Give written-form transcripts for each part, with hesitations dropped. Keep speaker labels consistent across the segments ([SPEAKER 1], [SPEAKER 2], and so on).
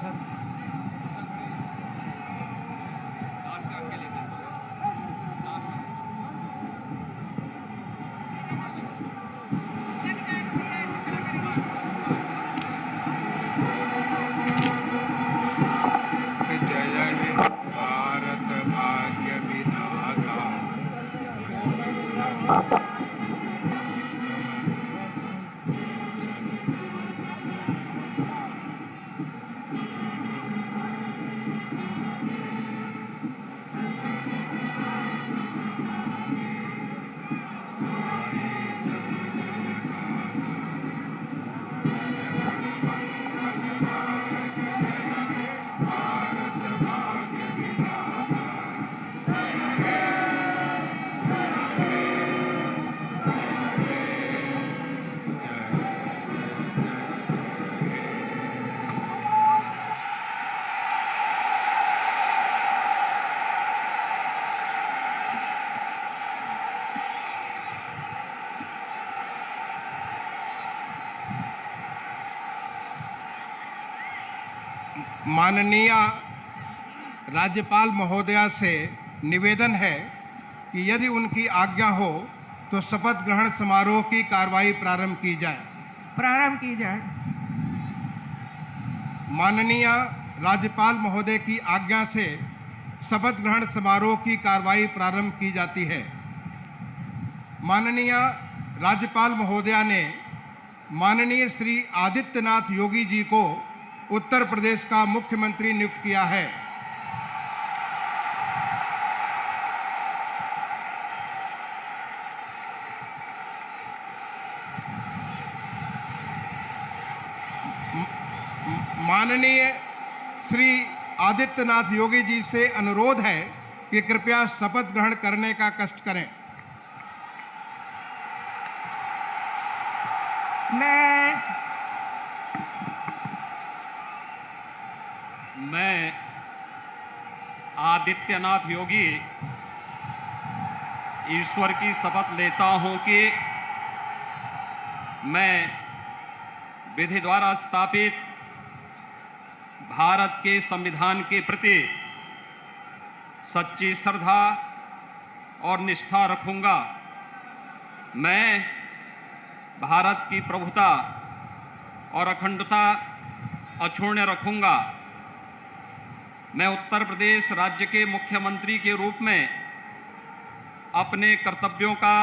[SPEAKER 1] Sir.
[SPEAKER 2] जय हे भारत भाग्य विधाता भारत भाग्य विधाता माननीय राज्यपाल महोदया से निवेदन है कि यदि उनकी आज्ञा हो तो शपथ ग्रहण समारोह की कार्रवाई प्रारंभ की जाए। माननीय राज्यपाल महोदय की आज्ञा से शपथ ग्रहण समारोह की कार्रवाई प्रारंभ की जाती है। माननीय राज्यपाल महोदया ने माननीय श्री आदित्यनाथ योगी जी को उत्तर प्रदेश का मुख्यमंत्री नियुक्त किया है। माननीय श्री आदित्यनाथ योगी जी से अनुरोध है कि कृपया शपथ ग्रहण करने का कष्ट करें।
[SPEAKER 3] मैं आदित्यनाथ योगी ईश्वर की शपथ लेता हूं कि मैं विधि द्वारा स्थापित भारत के संविधान के प्रति सच्ची श्रद्धा और निष्ठा रखूंगा। मैं भारत की प्रभुता और अखंडता अक्षुण्ण रखूंगा। मैं उत्तर प्रदेश राज्य के मुख्यमंत्री के रूप में अपने कर्तव्यों का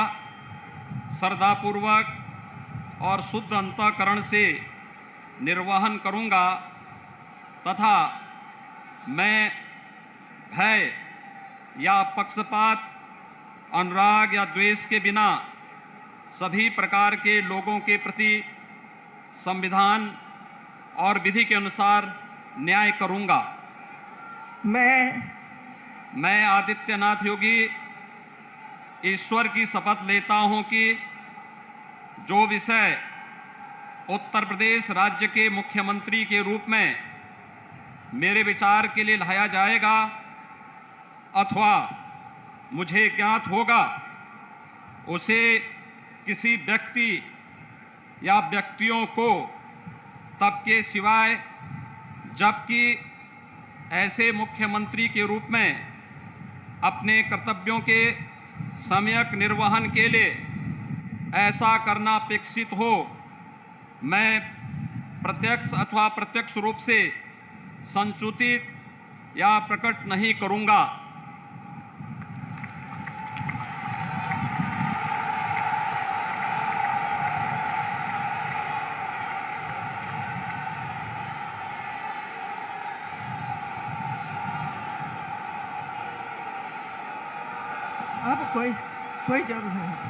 [SPEAKER 3] श्रद्धापूर्वक और शुद्ध अंतःकरण से निर्वहन करूंगा तथा मैं भय या पक्षपात, अनुराग या द्वेष के बिना सभी प्रकार के लोगों के प्रति संविधान और विधि के अनुसार न्याय करूंगा। मैं आदित्यनाथ योगी ईश्वर की शपथ लेता हूं कि जो विषय उत्तर प्रदेश राज्य के मुख्यमंत्री के रूप में मेरे विचार के लिए लाया जाएगा अथवा मुझे ज्ञात होगा, उसे किसी व्यक्ति या व्यक्तियों को तब के सिवाय जबकि ऐसे मुख्यमंत्री के रूप में अपने कर्तव्यों के सम्यक निर्वहन के लिए ऐसा करना अपेक्षित हो, मैं प्रत्यक्ष अथवा अप्रत्यक्ष रूप से संसूचित या प्रकट नहीं करूंगा।
[SPEAKER 4] अब कोई जरूरत नहीं।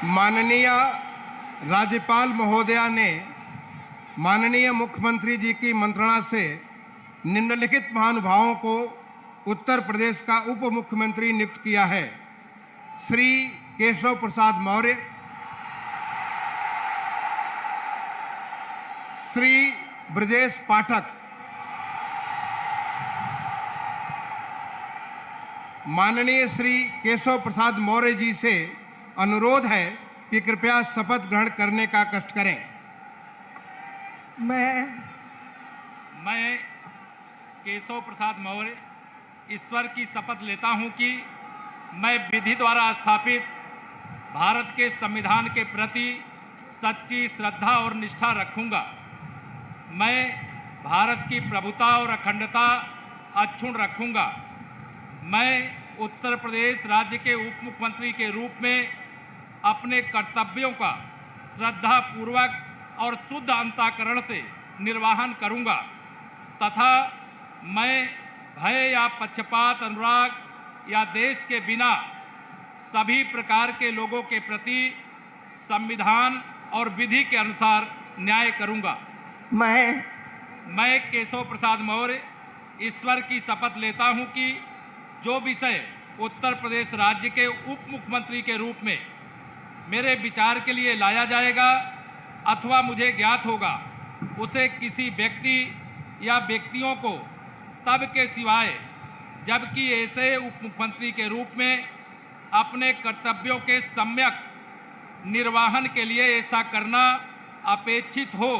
[SPEAKER 2] माननीय राज्यपाल महोदया ने माननीय मुख्यमंत्री जी की मंत्रणा से निम्नलिखित महानुभावों को उत्तर प्रदेश का उप मुख्यमंत्री नियुक्त किया है। श्री केशव प्रसाद मौर्य, श्री ब्रजेश पाठक। माननीय श्री केशव प्रसाद मौर्य जी से अनुरोध है कि कृपया शपथ ग्रहण करने का कष्ट करें।
[SPEAKER 1] मैं केशव प्रसाद मौर्य ईश्वर की शपथ लेता हूं कि मैं विधि द्वारा स्थापित भारत के संविधान के प्रति सच्ची श्रद्धा और निष्ठा रखूंगा। मैं भारत की प्रभुता और अखंडता अक्षुण्ण रखूंगा। मैं उत्तर प्रदेश राज्य के उप मुख्यमंत्री के रूप में अपने कर्तव्यों का श्रद्धापूर्वक और शुद्ध अंतःकरण से निर्वहन करूंगा तथा मैं भय या पक्षपात, अनुराग या देश के बिना सभी प्रकार के लोगों के प्रति संविधान और विधि के अनुसार न्याय करूंगा। मैं केशव प्रसाद मौर्य ईश्वर की शपथ लेता हूं कि जो विषय उत्तर प्रदेश राज्य के उप मुख्यमंत्री के रूप में मेरे विचार के लिए लाया जाएगा अथवा मुझे ज्ञात होगा, उसे किसी व्यक्ति या व्यक्तियों को तब के सिवाय जबकि ऐसे उप मुख्यमंत्री के रूप में अपने कर्तव्यों के सम्यक निर्वहन के लिए ऐसा करना अपेक्षित हो,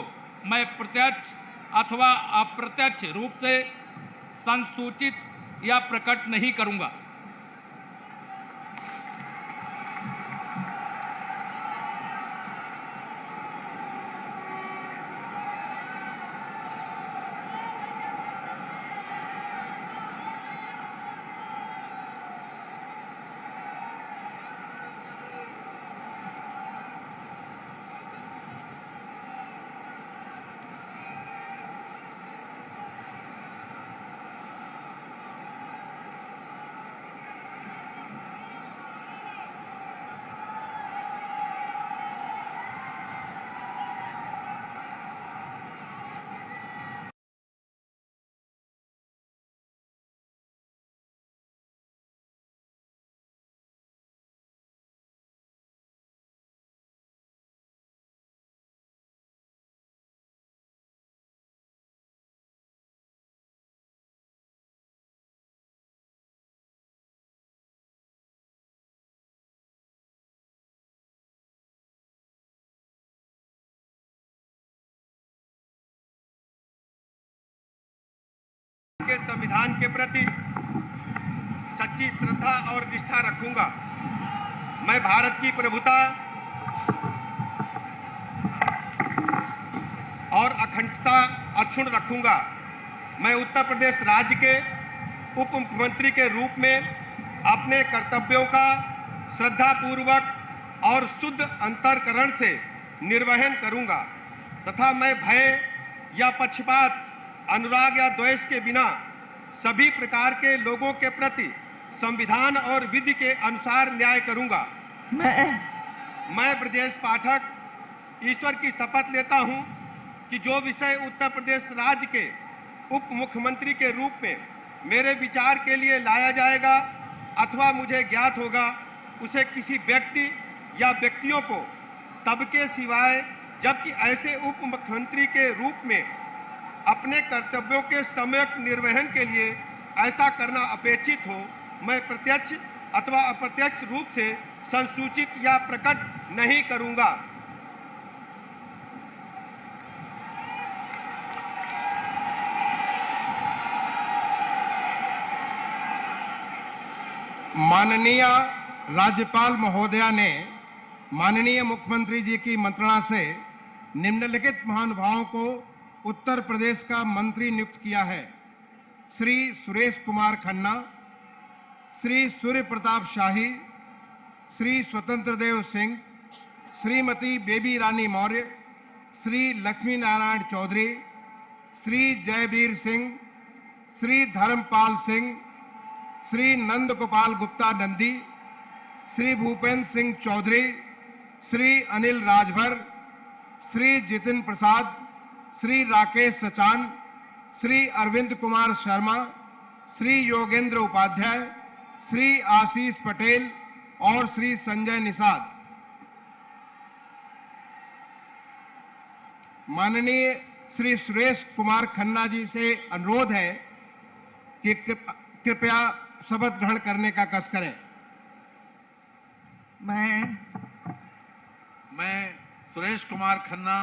[SPEAKER 1] मैं प्रत्यक्ष अथवा अप्रत्यक्ष रूप से संसूचित या प्रकट नहीं करूंगा।
[SPEAKER 2] के संविधान के प्रति सच्ची श्रद्धा और निष्ठा रखूंगा। मैं भारत की प्रभुता और अखंडता अक्षुण्ण रखूंगा। मैं उत्तर प्रदेश राज्य के उप मुख्यमंत्री के रूप में अपने कर्तव्यों का श्रद्धापूर्वक और शुद्ध अंतःकरण से निर्वहन करूंगा तथा मैं भय या पक्षपात, अनुराग या द्वेष के बिना सभी प्रकार के लोगों के प्रति संविधान और विधि के अनुसार न्याय करूंगा। मैं ब्रजेश पाठक ईश्वर की शपथ लेता हूं कि जो विषय उत्तर प्रदेश राज्य के उप मुख्यमंत्री के रूप में मेरे विचार के लिए लाया जाएगा अथवा मुझे ज्ञात होगा, उसे किसी व्यक्ति या व्यक्तियों को तब के सिवाय जबकि ऐसे उप मुख्यमंत्री के रूप में अपने कर्तव्यों के सम्यक निर्वहन के लिए ऐसा करना अपेक्षित हो, मैं प्रत्यक्ष अथवा अप्रत्यक्ष रूप से संसूचित या प्रकट नहीं करूंगा। माननीय राज्यपाल महोदया ने माननीय मुख्यमंत्री जी की मंत्रणा से निम्नलिखित महानुभावों को उत्तर प्रदेश का मंत्री नियुक्त किया है। श्री सुरेश कुमार खन्ना, श्री सूर्य प्रताप शाही, श्री स्वतंत्र देव सिंह, श्रीमती बेबी रानी मौर्य, श्री लक्ष्मी नारायण चौधरी, श्री जयवीर सिंह, श्री धर्मपाल सिंह, श्री नंद गोपाल गुप्ता नंदी, श्री भूपेंद्र सिंह चौधरी, श्री अनिल राजभर, श्री जितिन प्रसाद, श्री राकेश सचान, श्री अरविंद कुमार शर्मा, श्री योगेंद्र उपाध्याय, श्री आशीष पटेल, और श्री संजय निषाद। माननीय श्री सुरेश कुमार खन्ना जी से अनुरोध है कि कृपया शपथ ग्रहण करने का कष्ट करें।
[SPEAKER 5] मैं सुरेश कुमार खन्ना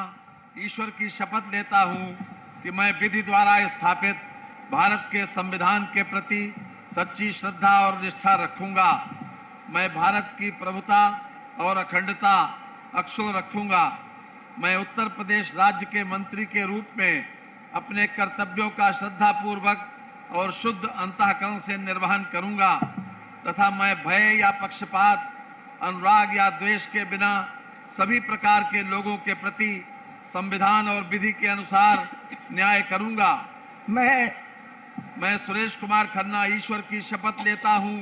[SPEAKER 5] ईश्वर की शपथ लेता हूं कि मैं विधि द्वारा स्थापित भारत के संविधान के प्रति सच्ची श्रद्धा और निष्ठा रखूंगा। मैं भारत की प्रभुता और अखंडता अक्षुण्ण रखूंगा। मैं उत्तर प्रदेश राज्य के मंत्री के रूप में अपने कर्तव्यों का श्रद्धापूर्वक और शुद्ध अंतःकरण से निर्वहन करूंगा तथा मैं भय या पक्षपात, अनुराग या द्वेष के बिना सभी प्रकार के लोगों के प्रति संविधान और विधि के अनुसार न्याय करूंगा। मैं सुरेश कुमार खन्ना ईश्वर की शपथ लेता हूं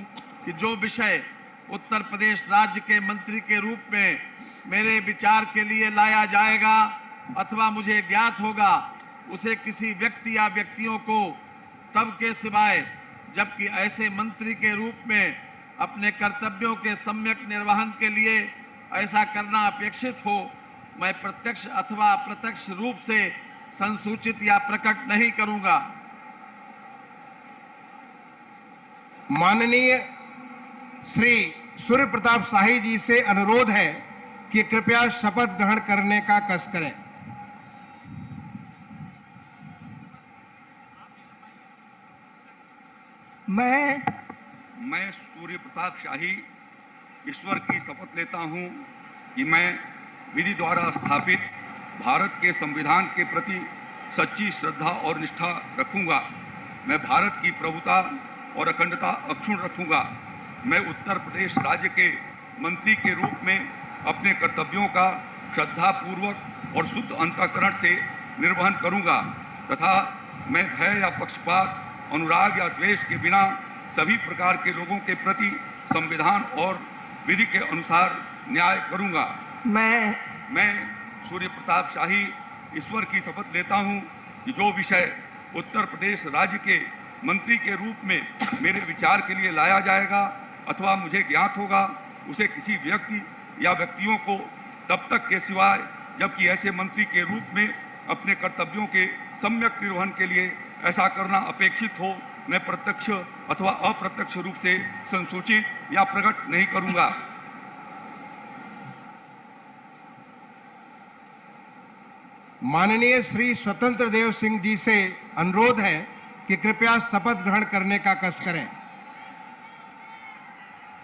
[SPEAKER 5] कि जो विषय उत्तर प्रदेश राज्य के मंत्री के रूप में मेरे विचार के लिए लाया जाएगा अथवा मुझे ज्ञात होगा, उसे किसी व्यक्ति या व्यक्तियों को तब के सिवाय जबकि ऐसे मंत्री के रूप में अपने कर्तव्यों के सम्यक निर्वहन के लिए ऐसा करना अपेक्षित हो, मैं प्रत्यक्ष अथवा अप्रत्यक्ष रूप से संसूचित या प्रकट नहीं करूंगा।
[SPEAKER 2] माननीय श्री सूर्य प्रताप शाही जी से अनुरोध है कि कृपया शपथ ग्रहण करने का कष्ट करें।
[SPEAKER 6] मैं सूर्य प्रताप शाही ईश्वर की शपथ लेता हूं कि मैं विधि द्वारा स्थापित भारत के संविधान के प्रति सच्ची श्रद्धा और निष्ठा रखूंगा। मैं भारत की प्रभुता और अखंडता अक्षुण्ण रखूंगा। मैं उत्तर प्रदेश राज्य के मंत्री के रूप में अपने कर्तव्यों का श्रद्धापूर्वक और शुद्ध अंतःकरण से निर्वहन करूंगा तथा मैं भय या पक्षपात, अनुराग या द्वेष के बिना सभी प्रकार के लोगों के प्रति संविधान और विधि के अनुसार न्याय करूंगा। मैं सूर्य प्रताप शाही ईश्वर की शपथ लेता हूं कि जो विषय उत्तर प्रदेश राज्य के मंत्री के रूप में मेरे विचार के लिए लाया जाएगा अथवा मुझे ज्ञात होगा, उसे किसी व्यक्ति या व्यक्तियों को तब तक के सिवाय जबकि ऐसे मंत्री के रूप में अपने कर्तव्यों के सम्यक निर्वहन के लिए ऐसा करना अपेक्षित हो, मैं प्रत्यक्ष अथवा अप्रत्यक्ष रूप से संसूचित या प्रकट नहीं करूंगा।
[SPEAKER 2] माननीय श्री स्वतंत्र देव सिंह जी से अनुरोध है कि कृपया शपथ ग्रहण करने का कष्ट करें।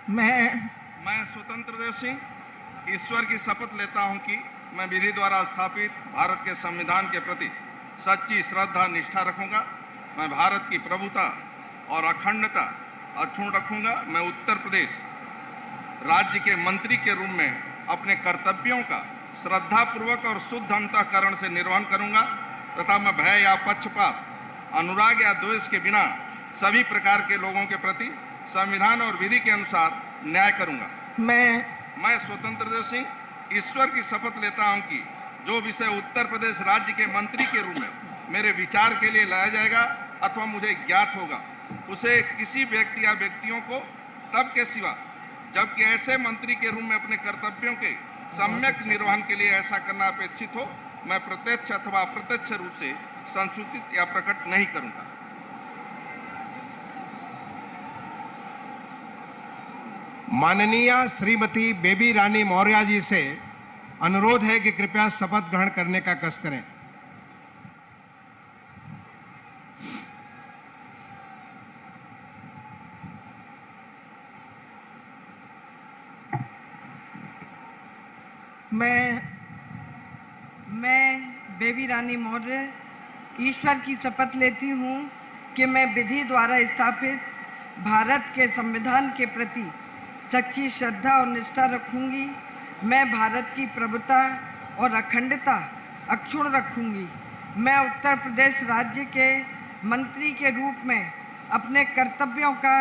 [SPEAKER 7] मैं स्वतंत्र देव सिंह ईश्वर की शपथ लेता हूं कि मैं विधि द्वारा स्थापित भारत के संविधान के प्रति सच्ची श्रद्धा निष्ठा रखूंगा। मैं भारत की प्रभुता और अखंडता अक्षुण्ण रखूंगा। मैं उत्तर प्रदेश राज्य के मंत्री के रूप में अपने कर्तव्यों का श्रद्धापूर्वक और शुद्ध अंतःकरण से निर्वहन करूंगा तथा मैं भय या पक्षपात, अनुराग या द्वेष के बिना सभी प्रकार के लोगों के प्रति संविधान और विधि के अनुसार न्याय करूंगा। मैं स्वतंत्र देव सिंह ईश्वर की शपथ लेता हूं कि जो विषय उत्तर प्रदेश राज्य के मंत्री के रूप में मेरे विचार के लिए लाया जाएगा अथवा मुझे ज्ञात होगा, उसे किसी व्यक्ति या व्यक्तियों को तब के सिवा जबकि ऐसे मंत्री के रूप में अपने कर्तव्यों के सम्यक निर्वहन के लिए ऐसा करना अपेक्षित हो, मैं प्रत्यक्ष अथवा अप्रत्यक्ष रूप से संसूचित या प्रकट नहीं करूंगा।
[SPEAKER 2] माननीय श्रीमती बेबी रानी मौर्य जी से अनुरोध है कि कृपया शपथ ग्रहण करने का कष्ट करें।
[SPEAKER 4] मैं बेबी रानी मौर्य ईश्वर की शपथ लेती हूँ कि मैं विधि द्वारा स्थापित भारत के संविधान के प्रति सच्ची श्रद्धा और निष्ठा रखूंगी। मैं भारत की प्रभुता और अखंडता अक्षुण्ण रखूंगी। मैं उत्तर प्रदेश राज्य के मंत्री के रूप में अपने कर्तव्यों का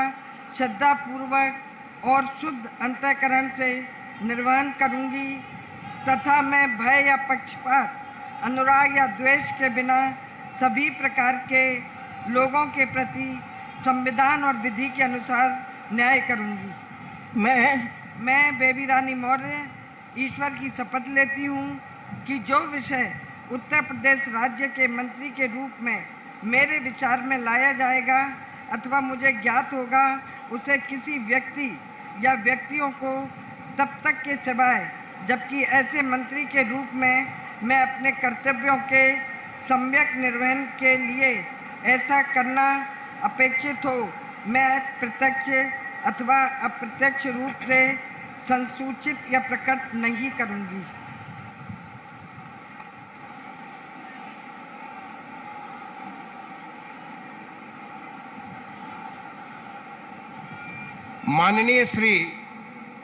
[SPEAKER 4] श्रद्धापूर्वक और शुद्ध अंतःकरण से निर्वहन करूंगी तथा मैं भय या पक्षपात, अनुराग या द्वेष के बिना सभी प्रकार के लोगों के प्रति संविधान और विधि के अनुसार न्याय करूंगी। मैं बेबी रानी मौर्य ईश्वर की शपथ लेती हूँ कि जो विषय उत्तर प्रदेश राज्य के मंत्री के रूप में मेरे विचार में लाया जाएगा अथवा मुझे ज्ञात होगा, उसे किसी व्यक्ति या व्यक्तियों को तब तक के सिवाय जबकि ऐसे मंत्री के रूप में मैं अपने कर्तव्यों के सम्यक निर्वहन के लिए ऐसा करना अपेक्षित हो, मैं प्रत्यक्ष अथवा अप्रत्यक्ष रूप से संसूचित या प्रकट नहीं करूंगी।
[SPEAKER 2] माननीय श्री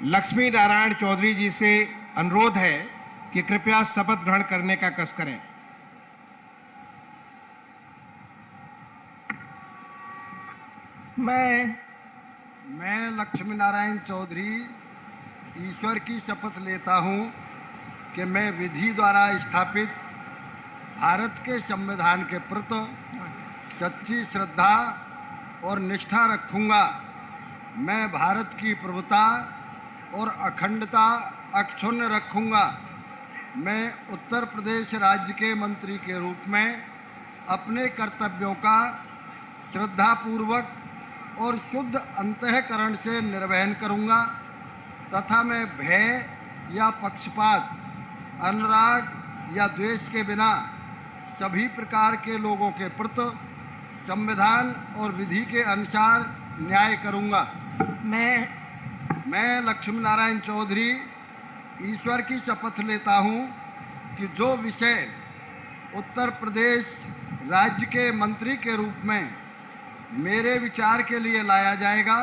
[SPEAKER 2] लक्ष्मी नारायण चौधरी जी से अनुरोध है कि कृपया शपथ ग्रहण करने का कष्ट करें।
[SPEAKER 8] मैं लक्ष्मी नारायण चौधरी ईश्वर की शपथ लेता हूं कि मैं विधि द्वारा स्थापित भारत के संविधान के प्रति सच्ची श्रद्धा और निष्ठा रखूंगा। मैं भारत की प्रभुता और अखंडता अक्षुण्ण रखूंगा। मैं उत्तर प्रदेश राज्य के मंत्री के रूप में अपने कर्तव्यों का श्रद्धापूर्वक और शुद्ध अंतःकरण से निर्वहन करूंगा तथा मैं भय या पक्षपात, अनुराग या द्वेष के बिना सभी प्रकार के लोगों के प्रति संविधान और विधि के अनुसार न्याय करूंगा। मैं लक्ष्मी नारायण चौधरी ईश्वर की शपथ लेता हूं कि जो विषय उत्तर प्रदेश राज्य के मंत्री के रूप में मेरे विचार के लिए लाया जाएगा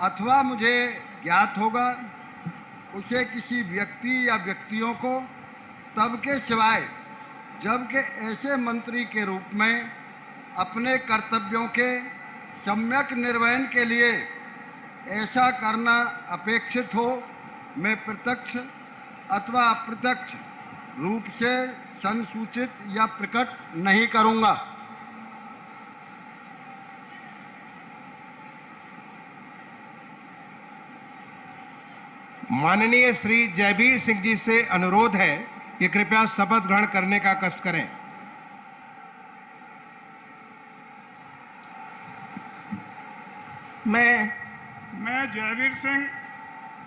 [SPEAKER 8] अथवा मुझे ज्ञात होगा, उसे किसी व्यक्ति या व्यक्तियों को तब के सिवाय जबकि ऐसे मंत्री के रूप में अपने कर्तव्यों के सम्यक निर्वहन के लिए ऐसा करना अपेक्षित हो, मैं प्रत्यक्ष अथवा अप्रत्यक्ष रूप से संसूचित या प्रकट नहीं करूंगा।
[SPEAKER 2] माननीय श्री जयवीर सिंह जी से अनुरोध है कि कृपया शपथ ग्रहण करने का कष्ट करें।
[SPEAKER 9] मैं जयवीर सिंह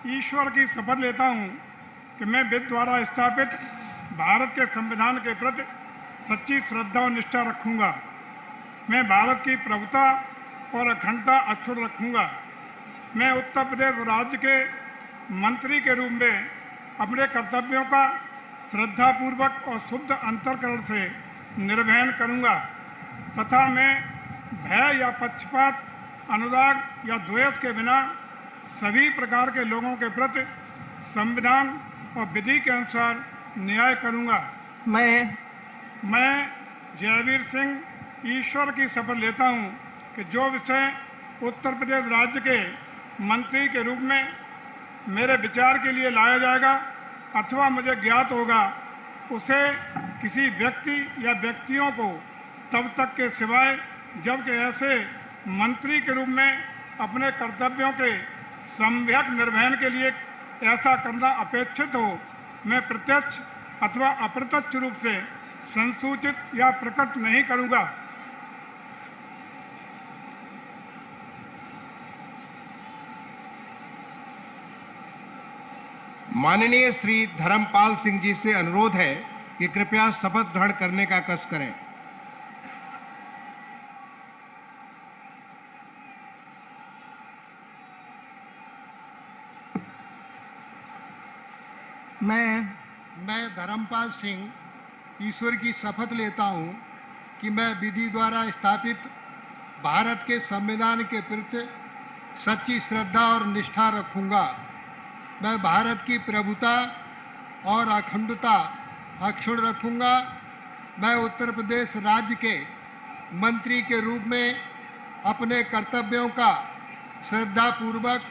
[SPEAKER 9] ईश्वर की शपथ लेता हूं कि मैं विधि द्वारा स्थापित भारत के संविधान के प्रति सच्ची श्रद्धा और निष्ठा रखूंगा। मैं भारत की प्रभुता और अखंडता अक्षुण्ण रखूंगा। मैं उत्तर प्रदेश राज्य के मंत्री के रूप में अपने कर्तव्यों का श्रद्धापूर्वक और शुद्ध अंतःकरण से निर्वहन करूंगा तथा मैं भय या पक्षपात, अनुराग या द्वेष के बिना सभी प्रकार के लोगों के प्रति संविधान और विधि के अनुसार न्याय करूंगा। मैं जयवीर सिंह ईश्वर की शपथ लेता हूं कि जो विषय उत्तर प्रदेश राज्य के मंत्री के रूप में मेरे विचार के लिए लाया जाएगा अथवा मुझे ज्ञात होगा, उसे किसी व्यक्ति या व्यक्तियों को तब तक के सिवाय जबकि ऐसे मंत्री के रूप में अपने कर्तव्यों के सम्यक निर्वहन के लिए ऐसा करना अपेक्षित हो, मैं प्रत्यक्ष अथवा अप्रत्यक्ष रूप से संसूचित या प्रकट नहीं करूंगा।
[SPEAKER 2] माननीय श्री धर्मपाल सिंह जी से अनुरोध है कि कृपया शपथ ग्रहण करने का कष्ट करें।
[SPEAKER 8] मैं धर्मपाल सिंह ईश्वर की शपथ लेता हूं कि मैं विधि द्वारा स्थापित भारत के संविधान के प्रति सच्ची श्रद्धा और निष्ठा रखूंगा। मैं भारत की प्रभुता और अखंडता अक्षुण्ण रखूंगा। मैं उत्तर प्रदेश राज्य के मंत्री के रूप में अपने कर्तव्यों का श्रद्धापूर्वक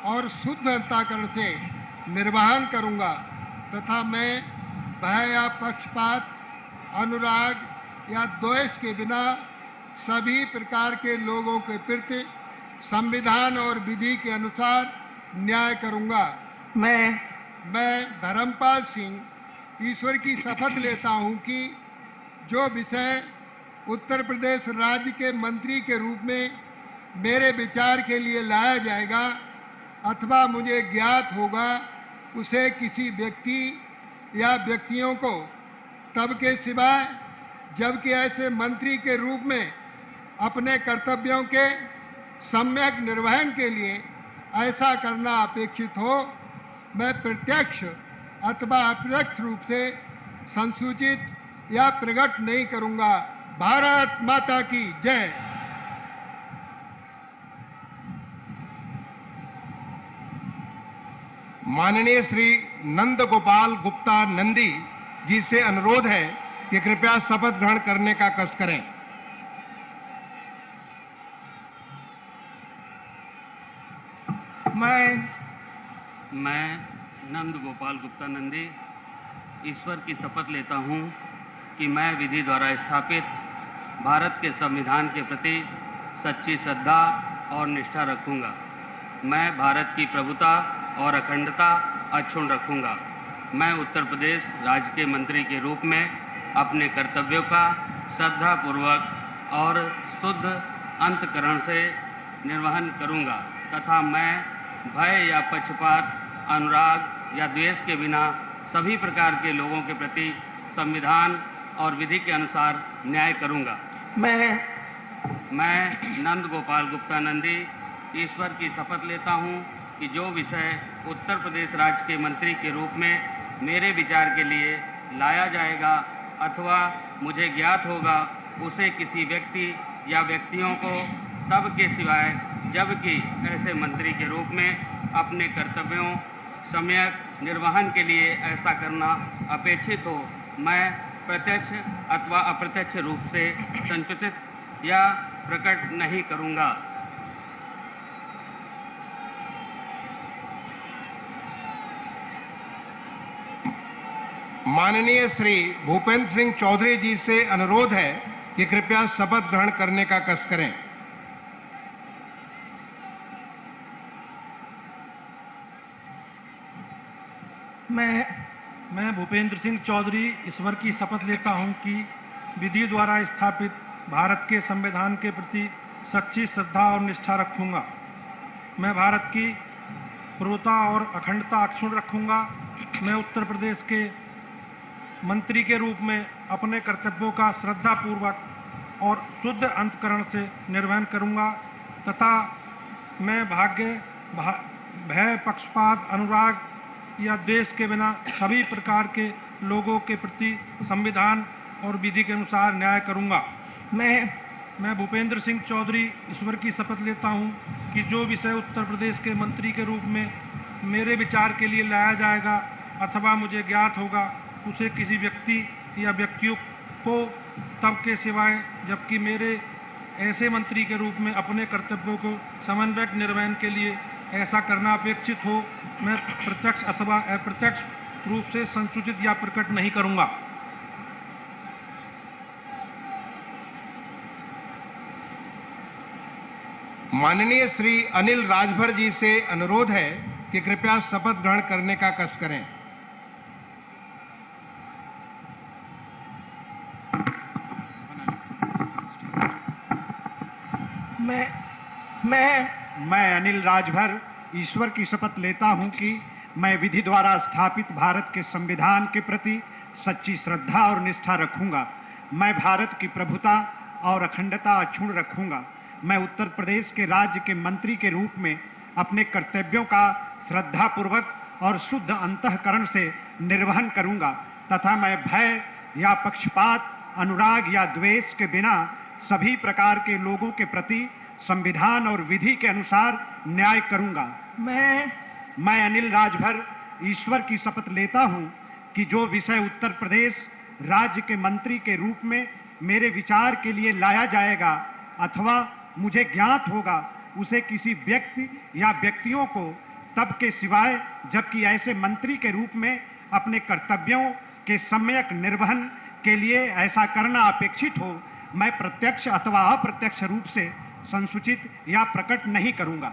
[SPEAKER 8] और शुद्ध अंतःकरण से निर्वहन करूंगा तथा मैं भय या पक्षपात, अनुराग या द्वेष के बिना सभी प्रकार के लोगों के प्रति संविधान और विधि के अनुसार न्याय करूंगा। मैं धर्मपाल सिंह ईश्वर की शपथ लेता हूं कि जो विषय उत्तर प्रदेश राज्य के मंत्री के रूप में मेरे विचार के लिए लाया जाएगा अथवा मुझे ज्ञात होगा उसे किसी व्यक्ति या व्यक्तियों को तब के सिवाय जबकि ऐसे मंत्री के रूप में अपने कर्तव्यों के सम्यक निर्वहन के लिए ऐसा करना अपेक्षित हो, मैं प्रत्यक्ष अथवा अप्रत्यक्ष रूप से संसूचित या प्रकट नहीं करूंगा। भारत माता की जय।
[SPEAKER 2] माननीय श्री नंद गोपाल गुप्ता नंदी जी से अनुरोध है कि कृपया शपथ ग्रहण करने का कष्ट करें।
[SPEAKER 10] मैं नंद गोपाल गुप्ता नंदी ईश्वर की शपथ लेता हूँ कि मैं विधि द्वारा स्थापित भारत के संविधान के प्रति सच्ची श्रद्धा और निष्ठा रखूँगा। मैं भारत की प्रभुता और अखंडता अक्षुण्ण रखूँगा। मैं उत्तर प्रदेश राज्य के मंत्री के रूप में अपने कर्तव्यों का श्रद्धापूर्वक और शुद्ध अंतःकरण से निर्वहन करूँगा तथा मैं भय या पक्षपात, अनुराग या द्वेष के बिना सभी प्रकार के लोगों के प्रति संविधान और विधि के अनुसार न्याय करूँगा। मैं नंद गोपाल गुप्ता नंदी ईश्वर की शपथ लेता हूँ कि जो विषय उत्तर प्रदेश राज्य के मंत्री के रूप में मेरे विचार के लिए लाया जाएगा अथवा मुझे ज्ञात होगा उसे किसी व्यक्ति या व्यक्तियों को तब के सिवाय जबकि ऐसे मंत्री के रूप में अपने कर्तव्यों सम्यक निर्वहन के लिए ऐसा करना अपेक्षित हो, मैं प्रत्यक्ष अथवा अप्रत्यक्ष रूप से संसूचित या प्रकट नहीं करूँगा।
[SPEAKER 2] माननीय श्री भूपेंद्र सिंह चौधरी जी से अनुरोध है कि कृपया शपथ ग्रहण करने का कष्ट करें।
[SPEAKER 11] मैं भूपेंद्र सिंह चौधरी ईश्वर की शपथ लेता हूं कि विधि द्वारा स्थापित भारत के संविधान के प्रति सच्ची श्रद्धा और निष्ठा रखूंगा। मैं भारत की प्रभुता और अखंडता अक्षुण्ण रखूंगा। मैं उत्तर प्रदेश के मंत्री के रूप में अपने कर्तव्यों का श्रद्धापूर्वक और शुद्ध अंतःकरण से निर्वहन करूंगा तथा मैं भय, पक्षपात, अनुराग या देश के बिना सभी प्रकार के लोगों के प्रति संविधान और विधि के अनुसार न्याय करूंगा। मैं भूपेंद्र सिंह चौधरी ईश्वर की शपथ लेता हूं कि जो विषय उत्तर प्रदेश के मंत्री के रूप में मेरे विचार के लिए लाया जाएगा अथवा मुझे ज्ञात होगा उसे किसी व्यक्ति या व्यक्तियों को तब के सिवाय जबकि मेरे ऐसे मंत्री के रूप में अपने कर्तव्यों को समन्वयक निर्वहन के लिए ऐसा करना अपेक्षित हो, मैं प्रत्यक्ष अथवा अप्रत्यक्ष रूप से संसूचित या प्रकट नहीं करूंगा।
[SPEAKER 2] माननीय श्री अनिल राजभर जी से अनुरोध है कि कृपया शपथ ग्रहण करने का कष्ट करें।
[SPEAKER 12] मैं अनिल राजभर ईश्वर की शपथ लेता हूं कि मैं विधि द्वारा स्थापित भारत के संविधान के प्रति सच्ची श्रद्धा और निष्ठा रखूंगा। मैं भारत की प्रभुता और अखंडता अक्षुण्ण रखूंगा। मैं उत्तर प्रदेश के राज्य के मंत्री के रूप में अपने कर्तव्यों का श्रद्धापूर्वक और शुद्ध अंतःकरण से निर्वहन करूंगा तथा मैं भय या पक्षपात, अनुराग या द्वेष के बिना सभी प्रकार के लोगों के प्रति संविधान और विधि के अनुसार न्याय करूंगा। मैं अनिल राजभर ईश्वर की शपथ लेता हूं कि जो विषय उत्तर प्रदेश राज्य के मंत्री के रूप में मेरे विचार के लिए लाया जाएगा अथवा मुझे ज्ञात होगा उसे किसी व्यक्ति या व्यक्तियों को तब के सिवाय जबकि ऐसे मंत्री के रूप में अपने कर्तव्यों के सम्यक निर्वहन के लिए ऐसा करना अपेक्षित हो, मैं प्रत्यक्ष अथवा अप्रत्यक्ष रूप से संसूचित या प्रकट नहीं करूंगा।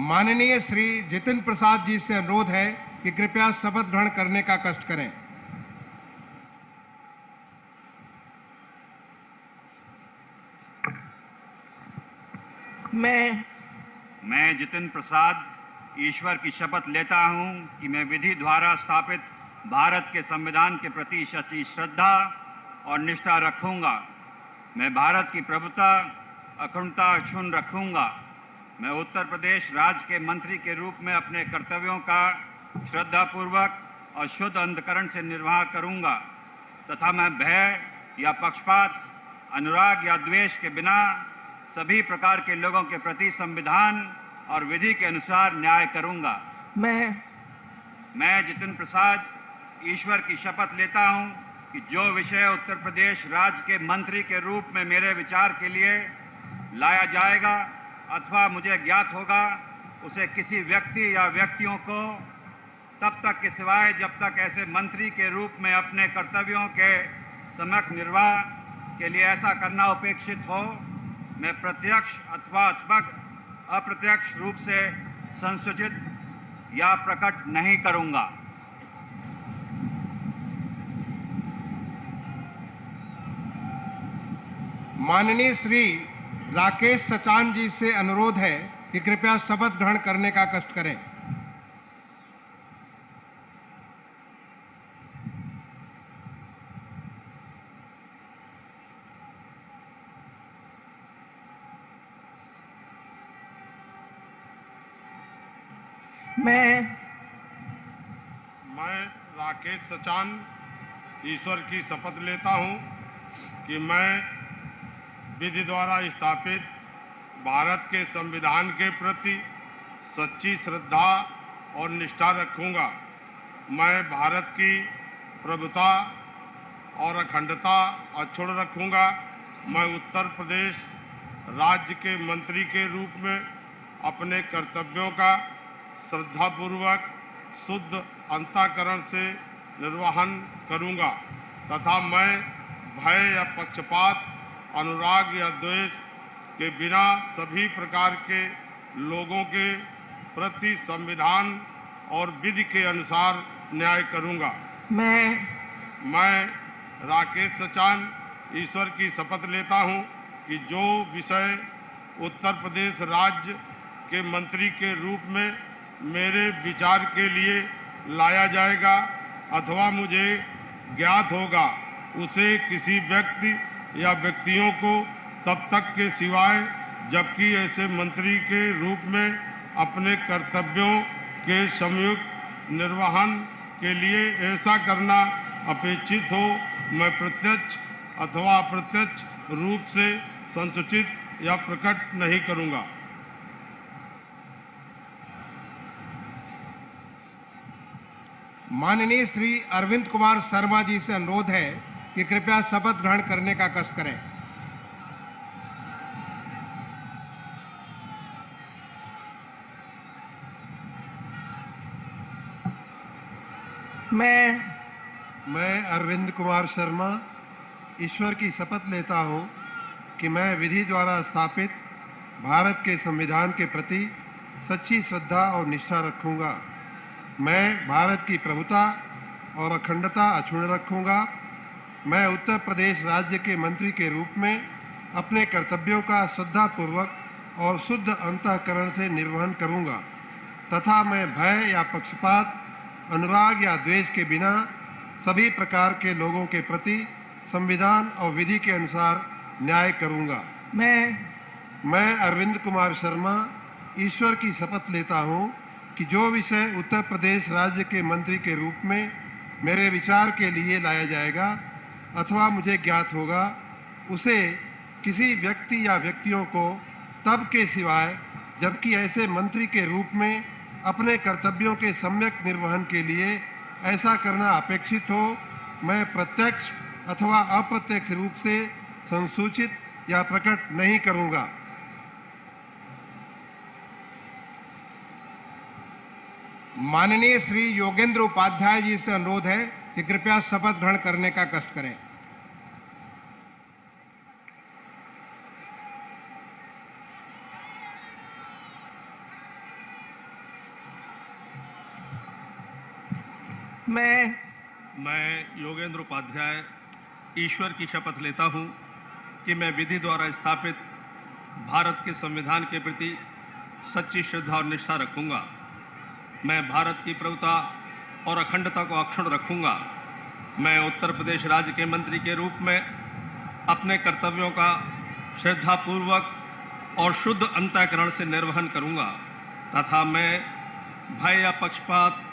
[SPEAKER 2] माननीय श्री जितिन प्रसाद जी से अनुरोध है कि कृपया शपथ ग्रहण करने का कष्ट करें।
[SPEAKER 13] मैं जितिन प्रसाद ईश्वर की शपथ लेता हूं कि मैं विधि द्वारा स्थापित भारत के संविधान के प्रति सच्ची श्रद्धा और निष्ठा रखूंगा। मैं भारत की प्रभुता अखंडता अक्षुण्ण रखूंगा। मैं उत्तर प्रदेश राज्य के मंत्री के रूप में अपने कर्तव्यों का श्रद्धापूर्वक और शुद्ध अंतःकरण से निर्वाह करूंगा तथा मैं भय या पक्षपात, अनुराग या द्वेष के बिना सभी प्रकार के लोगों के प्रति संविधान और विधि के अनुसार न्याय करूंगा। मैं जितिन प्रसाद ईश्वर की शपथ लेता हूं कि जो विषय उत्तर प्रदेश राज्य के मंत्री के रूप में मेरे विचार के लिए लाया जाएगा अथवा मुझे ज्ञात होगा, उसे किसी व्यक्ति या व्यक्तियों को तब तक के सिवाय जब तक ऐसे मंत्री के रूप में अपने कर्तव्यों के सम्यक निर्वाह के लिए ऐसा करना अपेक्षित हो, मैं प्रत्यक्ष अथवा अप्रत्यक्ष रूप से संसूचित या प्रकट नहीं करूंगा।
[SPEAKER 2] माननीय श्री राकेश सचान जी से अनुरोध है कि कृपया शपथ ग्रहण करने का कष्ट करें।
[SPEAKER 14] मैं राकेश सचान ईश्वर की शपथ लेता हूं कि मैं विधि द्वारा स्थापित भारत के संविधान के प्रति सच्ची श्रद्धा और निष्ठा रखूंगा। मैं भारत की प्रभुता और अखंडता अक्षुण्ण रखूंगा। मैं उत्तर प्रदेश राज्य के मंत्री के रूप में अपने कर्तव्यों का श्रद्धापूर्वक शुद्ध अंतःकरण से निर्वहन करूंगा तथा मैं भय या पक्षपात, अनुराग या द्वेष के बिना सभी प्रकार के लोगों के प्रति संविधान और विधि के अनुसार न्याय करूंगा। मैं राकेश सचान ईश्वर की शपथ लेता हूं कि जो विषय उत्तर प्रदेश राज्य के मंत्री के रूप में मेरे विचार के लिए लाया जाएगा अथवा मुझे ज्ञात होगा, उसे किसी व्यक्ति या व्यक्तियों को तब तक के सिवाय जबकि ऐसे मंत्री के रूप में अपने कर्तव्यों के संयुक्त निर्वहन के लिए ऐसा करना अपेक्षित हो, मैं प्रत्यक्ष अथवा अप्रत्यक्ष रूप से संसूचित या प्रकट नहीं करूंगा।
[SPEAKER 2] माननीय श्री अरविंद कुमार शर्मा जी से अनुरोध है कि कृपया शपथ ग्रहण करने का कष्ट करें।
[SPEAKER 8] मैं अरविंद कुमार शर्मा ईश्वर की शपथ लेता हूं कि मैं विधि द्वारा स्थापित भारत के संविधान के प्रति सच्ची श्रद्धा और निष्ठा रखूंगा। मैं भारत की प्रभुता और अखंडता अक्षुण्ण रखूंगा। मैं उत्तर प्रदेश राज्य के मंत्री के रूप में अपने कर्तव्यों का श्रद्धापूर्वक और शुद्ध अंतःकरण से निर्वहन करूंगा तथा मैं भय या पक्षपात, अनुराग या द्वेष के बिना सभी प्रकार के लोगों के प्रति संविधान और विधि के अनुसार न्याय करूंगा। मैं अरविंद कुमार शर्मा ईश्वर की शपथ लेता हूं कि जो विषय उत्तर प्रदेश राज्य के मंत्री के रूप में मेरे विचार के लिए लाया जाएगा अथवा मुझे ज्ञात होगा, उसे किसी व्यक्ति या व्यक्तियों को तब के सिवाय जबकि ऐसे मंत्री के रूप में अपने कर्तव्यों के सम्यक निर्वहन के लिए ऐसा करना अपेक्षित हो, मैं प्रत्यक्ष अथवा अप्रत्यक्ष रूप से संसूचित या प्रकट नहीं करूंगा।
[SPEAKER 2] माननीय श्री योगेंद्र उपाध्याय जी से अनुरोध है कि कृपया शपथ ग्रहण करने का कष्ट करें।
[SPEAKER 1] मैं योगेंद्र उपाध्याय ईश्वर की शपथ लेता हूँ कि मैं विधि द्वारा स्थापित भारत के संविधान के प्रति सच्ची श्रद्धा और निष्ठा रखूँगा। मैं भारत की प्रभुता और अखंडता को अक्षुण्ण रखूँगा। मैं उत्तर प्रदेश राज्य के मंत्री के रूप में अपने कर्तव्यों का श्रद्धापूर्वक और शुद्ध अंतःकरण से निर्वहन करूँगा तथा मैं भय या पक्षपात,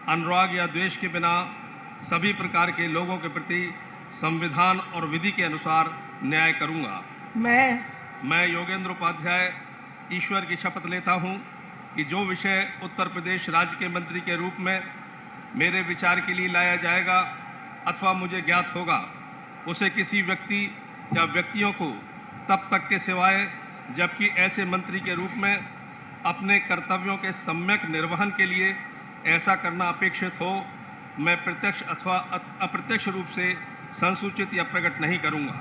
[SPEAKER 1] अनुराग या द्वेष के बिना सभी प्रकार के लोगों के प्रति संविधान और विधि के अनुसार न्याय करूँगा। मैं योगेंद्र उपाध्याय ईश्वर की शपथ लेता हूँ कि जो विषय उत्तर प्रदेश राज्य के मंत्री के रूप में मेरे विचार के लिए लाया जाएगा अथवा मुझे ज्ञात होगा, उसे किसी व्यक्ति या व्यक्तियों को तब तक के सिवाय जबकि ऐसे मंत्री के रूप में अपने कर्तव्यों के सम्यक निर्वहन के लिए ऐसा करना अपेक्षित हो, मैं प्रत्यक्ष अथवा अप्रत्यक्ष रूप से संसूचित या प्रकट नहीं करूँगा।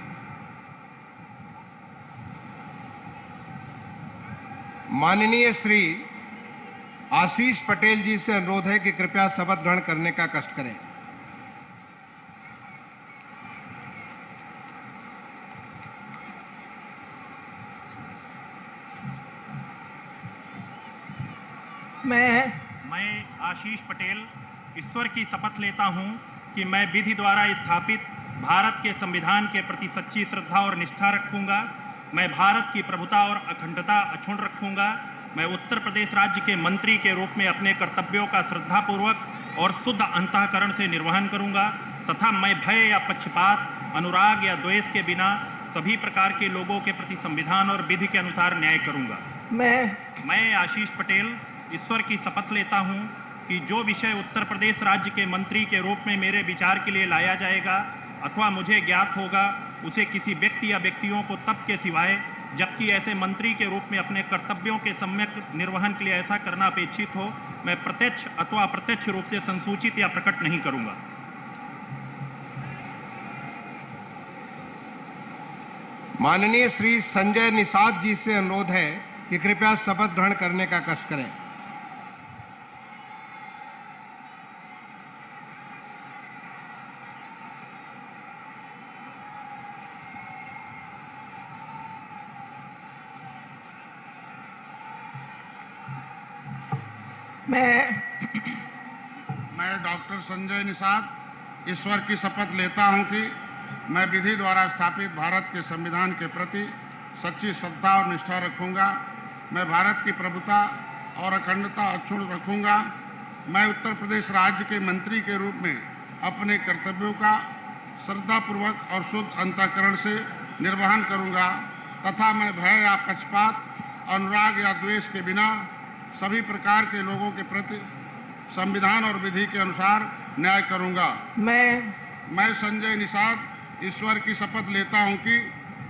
[SPEAKER 2] माननीय श्री आशीष पटेल जी से अनुरोध है कि कृपया शपथ ग्रहण करने का कष्ट करें।
[SPEAKER 15] मैं आशीष पटेल ईश्वर की शपथ लेता हूं कि मैं विधि द्वारा स्थापित भारत के संविधान के प्रति सच्ची श्रद्धा और निष्ठा रखूंगा। मैं भारत की प्रभुता और अखंडता अक्षुण्ण रखूंगा। मैं उत्तर प्रदेश राज्य के मंत्री के रूप में अपने कर्तव्यों का श्रद्धापूर्वक और शुद्ध अंतःकरण से निर्वहन करूंगा तथा मैं भय या पक्षपात, अनुराग या द्वेष के बिना सभी प्रकार के लोगों के प्रति संविधान और विधि के अनुसार न्याय करूंगा। मैं आशीष पटेल ईश्वर की शपथ लेता हूं कि जो विषय उत्तर प्रदेश राज्य के मंत्री के रूप में मेरे विचार के लिए लाया जाएगा अथवा मुझे ज्ञात होगा, उसे किसी व्यक्ति या व्यक्तियों को तब के सिवाय जबकि ऐसे मंत्री के रूप में अपने कर्तव्यों के सम्यक निर्वहन के लिए ऐसा करना अपेक्षित हो, मैं प्रत्यक्ष अथवा अप्रत्यक्ष रूप से संसूचित या प्रकट नहीं करूंगा।
[SPEAKER 2] माननीय श्री संजय निषाद जी से अनुरोध है कि कृपया शपथ ग्रहण करने का कष्ट करें।
[SPEAKER 14] मैं डॉक्टर संजय निषाद ईश्वर की शपथ लेता हूं कि मैं विधि द्वारा स्थापित भारत के संविधान के प्रति सच्ची श्रद्धा और निष्ठा रखूंगा। मैं भारत की प्रभुता और अखंडता अक्षुण्ण रखूंगा। मैं उत्तर प्रदेश राज्य के मंत्री के रूप में अपने कर्तव्यों का श्रद्धापूर्वक और शुद्ध अंतःकरण से निर्वहन करूंगा तथा मैं भय या पक्षपात, अनुराग या द्वेष के बिना सभी प्रकार के लोगों के प्रति संविधान और विधि के अनुसार न्याय करूंगा। मैं संजय निषाद ईश्वर की शपथ लेता हूं कि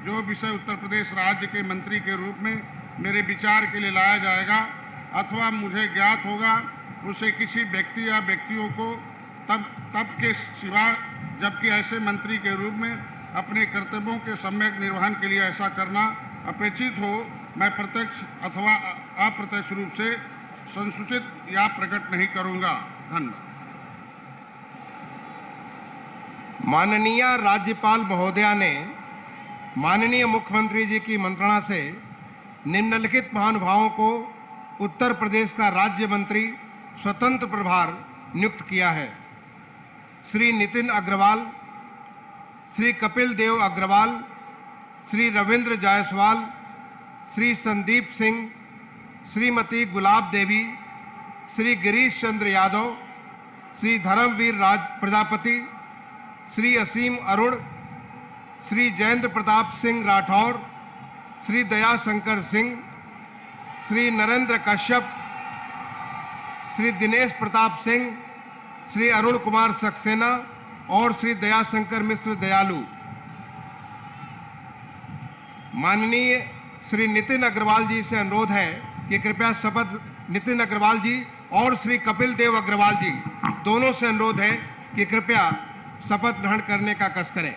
[SPEAKER 14] जो विषय उत्तर प्रदेश राज्य के मंत्री के रूप में मेरे विचार के लिए लाया जाएगा अथवा मुझे ज्ञात होगा, उसे किसी व्यक्ति या व्यक्तियों को तब के सिवा जबकि ऐसे मंत्री के रूप में अपने कर्तव्यों के सम्यक निर्वहन के लिए ऐसा करना अपेक्षित हो, मैं प्रत्यक्ष अथवा अप्रत्यक्ष रूप से संसूचित या प्रकट नहीं करूंगा। धन्यवाद।
[SPEAKER 2] माननीय राज्यपाल महोदया ने माननीय मुख्यमंत्री जी की मंत्रणा से निम्नलिखित महानुभावों को उत्तर प्रदेश का राज्य मंत्री स्वतंत्र प्रभार नियुक्त किया है। श्री नितिन अग्रवाल, श्री कपिल देव अग्रवाल, श्री रविंद्र जायसवाल, श्री संदीप सिंह, श्रीमती गुलाब देवी, श्री गिरीश चंद्र यादव, श्री धर्मवीर राज प्रजापति, श्री असीम अरुण, श्री जयेंद्र प्रताप सिंह राठौर, श्री दया शंकर सिंह, श्री नरेंद्र कश्यप, श्री दिनेश प्रताप सिंह, श्री अरुण कुमार सक्सेना और श्री दयाशंकर मिश्र दयालु। माननीय श्री नितिन अग्रवाल जी से अनुरोध है कि कृपया शपथ, नितिन अग्रवाल जी और श्री कपिल देव अग्रवाल जी दोनों से अनुरोध है कि कृपया शपथ ग्रहण करने का कष्ट करें।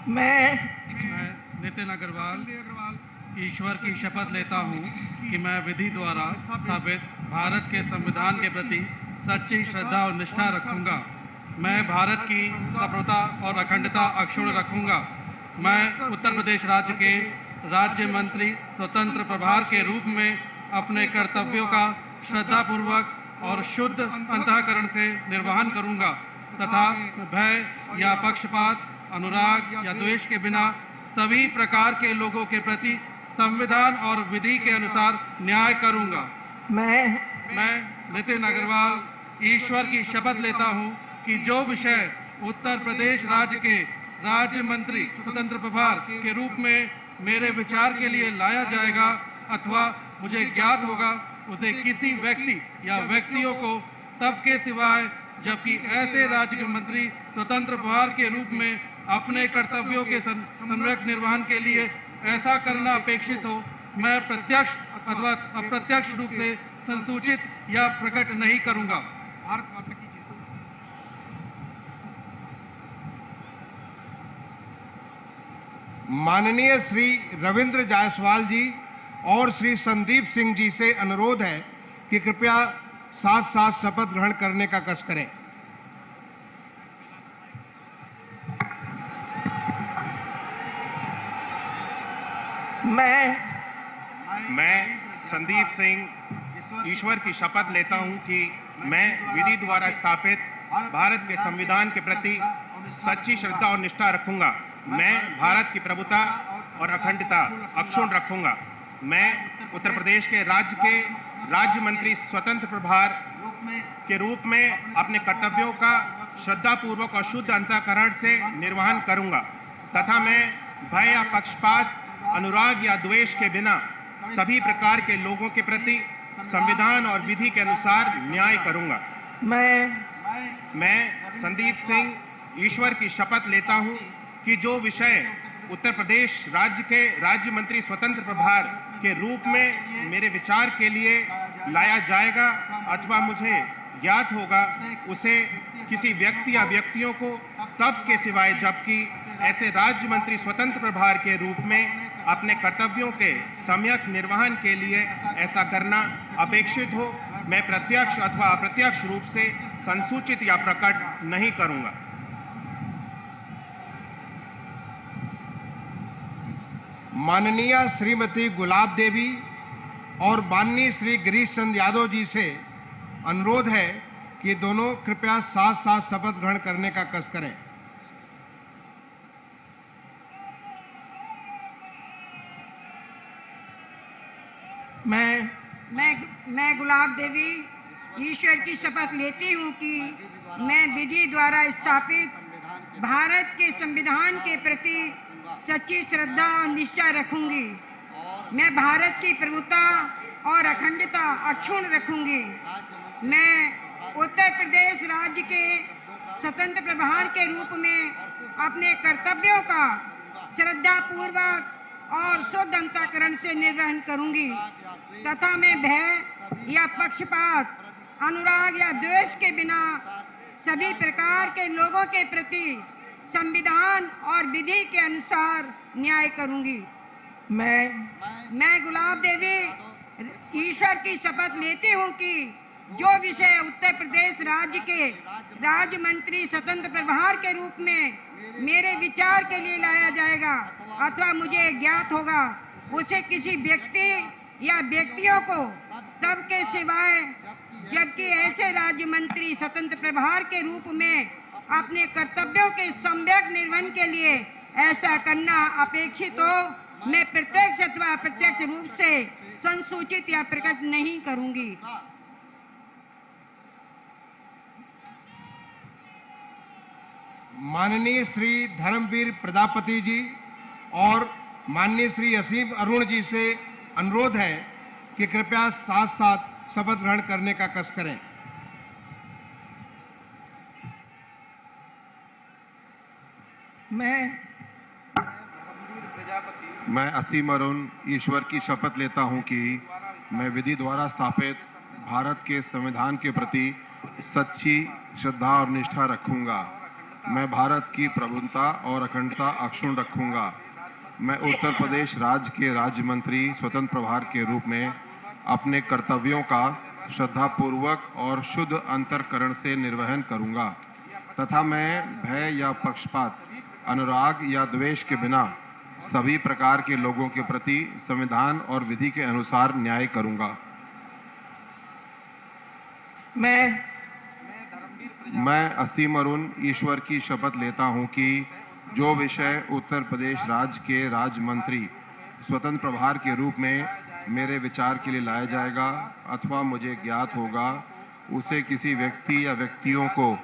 [SPEAKER 11] मैं नितिन अग्रवाल
[SPEAKER 16] ईश्वर की शपथ लेता हूँ कि मैं विधि द्वारा स्थापित भारत के संविधान के प्रति सच्ची श्रद्धा और निष्ठा रखूँगा। मैं भारत की संप्रभुता और अखंडता अक्षुण्ण रखूँगा। मैं उत्तर प्रदेश राज्य के राज्य मंत्री स्वतंत्र प्रभार के रूप में अपने कर्तव्यों का श्रद्धापूर्वक और शुद्ध अंतःकरण से निर्वहन करूँगा तथा भय या पक्षपात, अनुराग या द्वेष के बिना सभी प्रकार के लोगों के प्रति संविधान और विधि के अनुसार न्याय करूंगा। मैं नितिन अग्रवाल ईश्वर की शपथ लेता हूं कि जो विषय उत्तर प्रदेश राज्य के राज्य मंत्री स्वतंत्र प्रभार के रूप में मेरे विचार के लिए लाया जाएगा अथवा मुझे ज्ञात होगा, उसे किसी व्यक्ति या व्यक्तियों को तब के सिवाय जबकि ऐसे राज्य मंत्री स्वतंत्र प्रभार के रूप में अपने कर्तव्यों के सम्यक निर्वहन के लिए ऐसा करना अपेक्षित हो, मैं प्रत्यक्ष अथवा अप्रत्यक्ष रूप से संसूचित या प्रकट नहीं करूंगा। भारत माता की जय।
[SPEAKER 2] माननीय श्री रविंद्र जायसवाल जी और श्री संदीप सिंह जी से अनुरोध है कि कृपया साथ साथ शपथ ग्रहण करने का कष्ट करें।
[SPEAKER 17] मैं संदीप सिंह ईश्वर की शपथ लेता हूं कि मैं विधि द्वारा स्थापित भारत के संविधान के प्रति सच्ची श्रद्धा और निष्ठा रखूंगा। मैं भारत की प्रभुता और अखंडता अक्षुण्ण रखूंगा। मैं उत्तर प्रदेश के राज्य मंत्री स्वतंत्र प्रभार के रूप में अपने कर्तव्यों का श्रद्धापूर्वक और शुद्ध अंतःकरण से निर्वहन करूंगा तथा मैं भय या पक्षपात, अनुराग या द्वेष के बिना सभी प्रकार के लोगों के प्रति संविधान और विधि के अनुसार न्याय करूंगा। मैं संदीप सिंह ईश्वर की शपथ लेता हूं कि जो विषय उत्तर प्रदेश राज्य के राज्य मंत्री स्वतंत्र प्रभार के रूप में मेरे विचार के लिए लाया जाएगा अथवा मुझे ज्ञात होगा, उसे किसी व्यक्ति या व्यक्तियों को तब के सिवाय जबकि ऐसे राज्य मंत्री स्वतंत्र प्रभार के रूप में अपने कर्तव्यों के सम्यक निर्वहन के लिए ऐसा करना अपेक्षित हो, मैं प्रत्यक्ष अथवा अप्रत्यक्ष रूप से संसूचित या प्रकट नहीं करूंगा।
[SPEAKER 2] माननीय श्रीमती गुलाब देवी और माननीय श्री गिरीश चंद्र यादव जी से अनुरोध है कि दोनों कृपया साथ साथ शपथ ग्रहण करने का कष्ट करें।
[SPEAKER 18] मैं गुलाब देवी ईश्वर की शपथ लेती हूँ कि मैं विधि द्वारा स्थापित भारत के संविधान के प्रति सच्ची श्रद्धा और निष्ठा रखूंगी। मैं भारत की प्रभुता और अखंडता अक्षुण्ण रखूंगी। मैं उत्तर प्रदेश राज्य के स्वतंत्र प्रभार के रूप में अपने कर्तव्यों का श्रद्धापूर्वक और शुद्ध अंतःकरण से निर्वहन करूंगी तथा मैं भय या पक्षपात, अनुराग या द्वेष के बिना सभी प्रकार के लोगों के प्रति संविधान और विधि के अनुसार न्याय करूंगी। मैं गुलाब देवी ईश्वर की शपथ लेती हूँ कि जो विषय उत्तर प्रदेश राज्य के राज्य मंत्री स्वतंत्र प्रभार के रूप में मेरे विचार के लिए लाया जाएगा अथवा मुझे ज्ञात होगा, उसे किसी व्यक्ति या व्यक्तियों को तब के सिवाय जबकि ऐसे राज्य मंत्री स्वतंत्र प्रभार के रूप में अपने कर्तव्यों के सम्यक निर्वहन के लिए ऐसा करना अपेक्षित हो, मैं प्रत्यक्ष अथवा अप्रत्यक्ष रूप से संसूचित या प्रकट नहीं करूंगी।
[SPEAKER 2] माननीय श्री धर्मवीर प्रजापति जी और माननीय श्री असीम अरुण जी से अनुरोध है कि कृपया साथ साथ शपथ ग्रहण करने का कष्ट करें।
[SPEAKER 19] मैं असीम अरुण ईश्वर की शपथ लेता हूं कि मैं विधि द्वारा स्थापित भारत के संविधान के प्रति सच्ची श्रद्धा और निष्ठा रखूंगा। मैं भारत की प्रभुता और अखंडता अक्षुण्ण रखूंगा। मैं उत्तर प्रदेश राज्य के राज्य मंत्री स्वतंत्र प्रभार के रूप में अपने कर्तव्यों का श्रद्धापूर्वक और शुद्ध अंतःकरण से निर्वहन करूंगा तथा मैं भय या पक्षपात, अनुराग या द्वेष के बिना सभी प्रकार के लोगों के प्रति संविधान और विधि के अनुसार न्याय करूंगा। मैं असीम अरुण ईश्वर की शपथ लेता हूं कि जो विषय उत्तर प्रदेश राज्य के राज्य मंत्री स्वतंत्र प्रभार के रूप में मेरे विचार के लिए लाया जाएगा अथवा मुझे ज्ञात होगा, उसे किसी व्यक्ति या व्यक्तियों को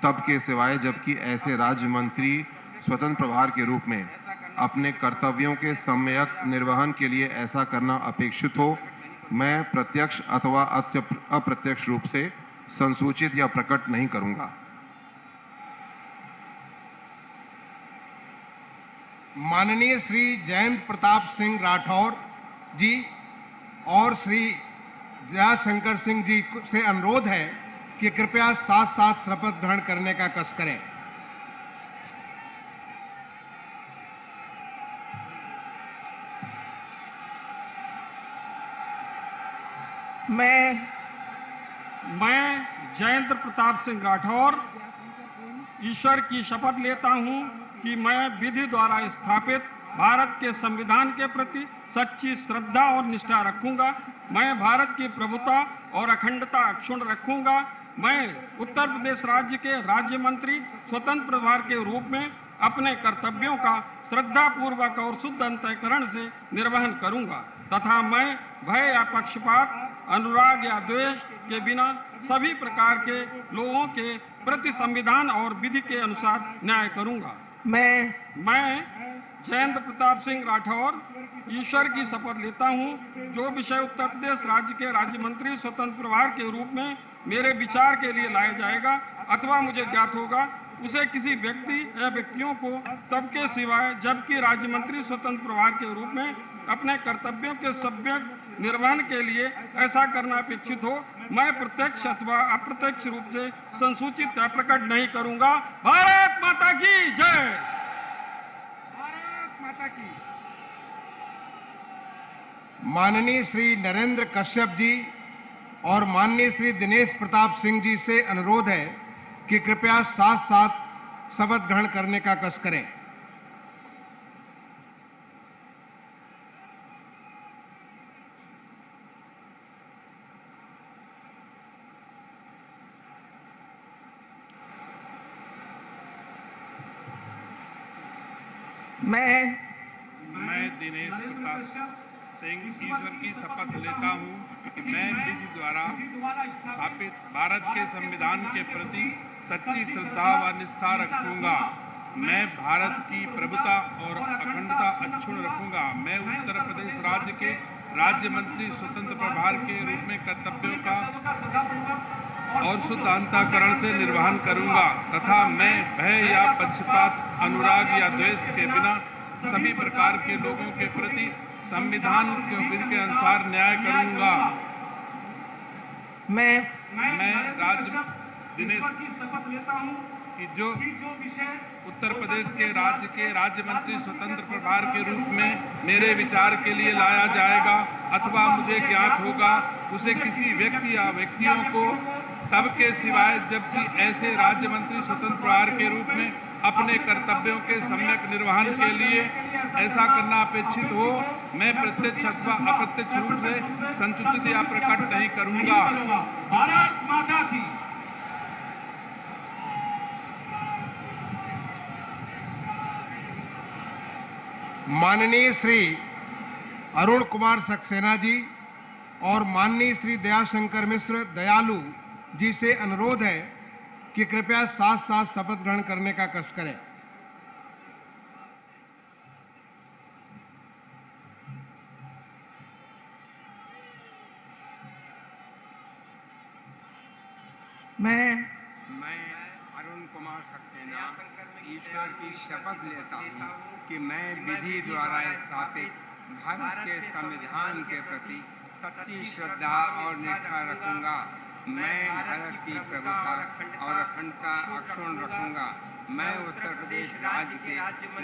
[SPEAKER 19] तब के सिवाय जबकि ऐसे राज्य मंत्री स्वतंत्र प्रभार के रूप में अपने कर्तव्यों के सम्यक निर्वहन के लिए ऐसा करना अपेक्षित हो, मैं प्रत्यक्ष अथवा अप्रत्यक्ष रूप से संसूचित या प्रकट नहीं करूंगा।
[SPEAKER 2] माननीय श्री जयंत प्रताप सिंह राठौर जी और श्री जयाशंकर सिंह जी से अनुरोध है कि कृपया साथ साथ शपथ ग्रहण करने का कष्ट करें।
[SPEAKER 11] मैं जयंत प्रताप सिंह राठौर ईश्वर की शपथ लेता हूं कि मैं विधि द्वारा स्थापित भारत के संविधान के प्रति सच्ची श्रद्धा और निष्ठा रखूंगा। मैं भारत की प्रभुता और अखंडता अक्षुण्ण रखूंगा। मैं उत्तर प्रदेश राज्य के राज्य मंत्री स्वतंत्र प्रभार के रूप में अपने कर्तव्यों का श्रद्धापूर्वक और शुद्ध अंतःकरण से निर्वहन करूंगा तथा मैं भय या पक्षपात, अनुराग या द्वेष के बिना सभी प्रकार के लोगों के प्रति संविधान और विधि के अनुसार न्याय करूंगा। मैं जयंत प्रताप सिंह राठौर ईश्वर की शपथ लेता हूं जो विषय उत्तर प्रदेश राज्य के राज्य मंत्री स्वतंत्र प्रभार के रूप में मेरे विचार के लिए लाया जाएगा अथवा मुझे ज्ञात होगा, उसे किसी व्यक्ति या व्यक्तियों को तब के सिवाय जबकि राज्य मंत्री स्वतंत्र प्रभार के रूप में अपने कर्तव्यों के सम्यक निर्वहन के लिए ऐसा करना अपेक्षित हो, मैं प्रत्यक्ष अथवा अप्रत्यक्ष रूप से संसूचित या प्रकट नहीं करूंगा। भारत माता की जय। भारत माता की।
[SPEAKER 2] माननीय श्री नरेंद्र कश्यप जी और माननीय श्री दिनेश प्रताप सिंह जी से अनुरोध है कि कृपया साथ साथ शपथ ग्रहण करने का कष्ट करें।
[SPEAKER 1] मैं दिनेश प्रताप सिंह ईश्वर की शपथ लेता हूं, मैं विधि द्वारा स्थापित भारत के संविधान के प्रति सच्ची श्रद्धा व निष्ठा रखूंगा। मैं भारत की प्रभुता और अखंडता अक्षुण्ण रखूंगा। मैं उत्तर प्रदेश राज्य के राज्य मंत्री स्वतंत्र प्रभार के रूप में कर्तव्यों का और शुद्ध अंतःकरण से निर्वहन करूंगा तथा मैं भय या पक्षपात, अनुराग या द्वेष के बिना सभी प्रकार के लोगों के प्रति संविधान के विधि के अनुसार न्याय करूंगा। मैं राज्य दिनेश की शपथ लेता हूं कि जो विषय उत्तर प्रदेश के राज्य मंत्री स्वतंत्र प्रभार के रूप में मेरे विचार के लिए लाया जाएगा अथवा मुझे ज्ञात होगा, उसे किसी व्यक्ति या व्यक्तियों को तब के सिवाय जबकि ऐसे राज्य मंत्री स्वतंत्र प्रभार के रूप में अपने कर्तव्यों के सम्यक निर्वहन के लिए ऐसा करना अपेक्षित हो, मैं प्रत्यक्ष अथवा अप्रत्यक्ष रूप से संसूचित या प्रकट नहीं करूंगा। भारत माता की।
[SPEAKER 2] माननीय श्री अरुण कुमार सक्सेना जी और माननीय श्री दयाशंकर मिश्र दयालु जी से अनुरोध है कि कृपया साथ साथ शपथ ग्रहण करने का कष्ट करें।
[SPEAKER 20] मैं अरुण कुमार सक्सेना ईश्वर की शपथ लेता हूँ कि मैं विधि द्वारा स्थापित भारत के संविधान के प्रति सच्ची श्रद्धा और निष्ठा रखूंगा। मैं भारत की प्रभुता और अखंडता अक्षुण्ण रखूंगा। मैं उत्तर प्रदेश राज्य के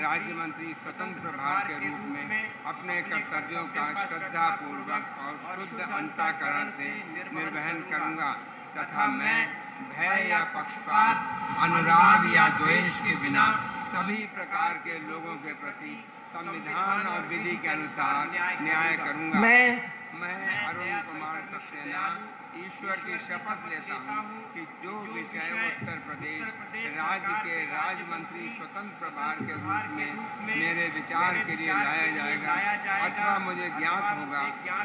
[SPEAKER 20] राज्य मंत्री स्वतंत्र प्रभार के रूप में अपने कर्तव्यों का श्रद्धापूर्वक और शुद्ध अंतःकरण से निर्वहन करूंगा तथा मैं भय या पक्षपात, अनुराग या द्वेष के बिना सभी प्रकार के लोगों के प्रति संविधान और विधि के अनुसार न्याय करूंगा। मैं अरुण कुमार सक्सेना ईश्वर की शपथ लेता हूँ कि जो विषय उत्तर प्रदेश राज्य के राज्य मंत्री स्वतंत्र प्रभार के रूप में मेरे विचार के लिए लाया जाएगा अथवा मुझे ज्ञात होगा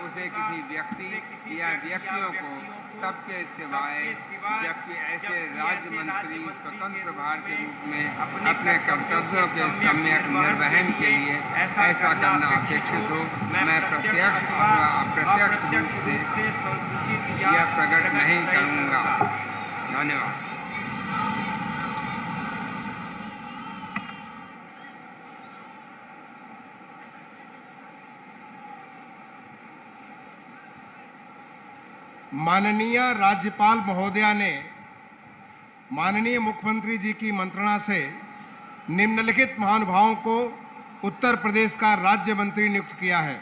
[SPEAKER 20] उसे किसी व्यक्ति या व्यक्तियों को तब के सिवाय जबकि ऐसे राज्य मंत्री स्वतंत्र प्रभार के रूप में अपने कर्तव्यों के सम्यक निर्वहन के लिए ऐसा करना अपेक्षित हो, मैं प्रत्यक्ष अथवा अप्रत्यक्ष रूप से यह प्रकट नहीं करूँगा। धन्यवाद।
[SPEAKER 2] माननीय राज्यपाल महोदया ने माननीय मुख्यमंत्री जी की मंत्रणा से निम्नलिखित महानुभावों को उत्तर प्रदेश का राज्य मंत्री नियुक्त किया है।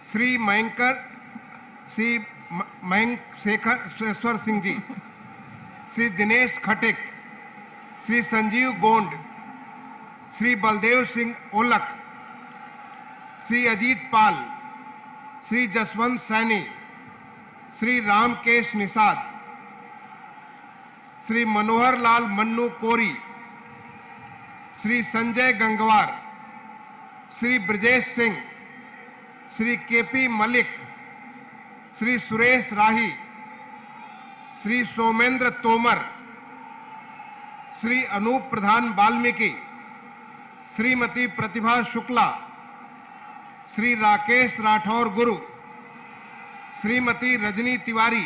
[SPEAKER 2] श्री मयंक शेखर सिंह जी, श्री दिनेश खटिक, श्री संजीव गोंड, श्री बलदेव सिंह ओलक, श्री अजीत पाल, श्री जसवंत सैनी, श्री रामकेश निषाद, श्री मनोहर लाल मन्नू कोरी, श्री संजय गंगवार, श्री ब्रजेश सिंह, श्री केपी मलिक, श्री सुरेश राही, श्री सोमेंद्र तोमर, श्री अनूप प्रधान वाल्मीकि, श्रीमती प्रतिभा शुक्ला, श्री राकेश राठौर गुरु, श्रीमती रजनी तिवारी,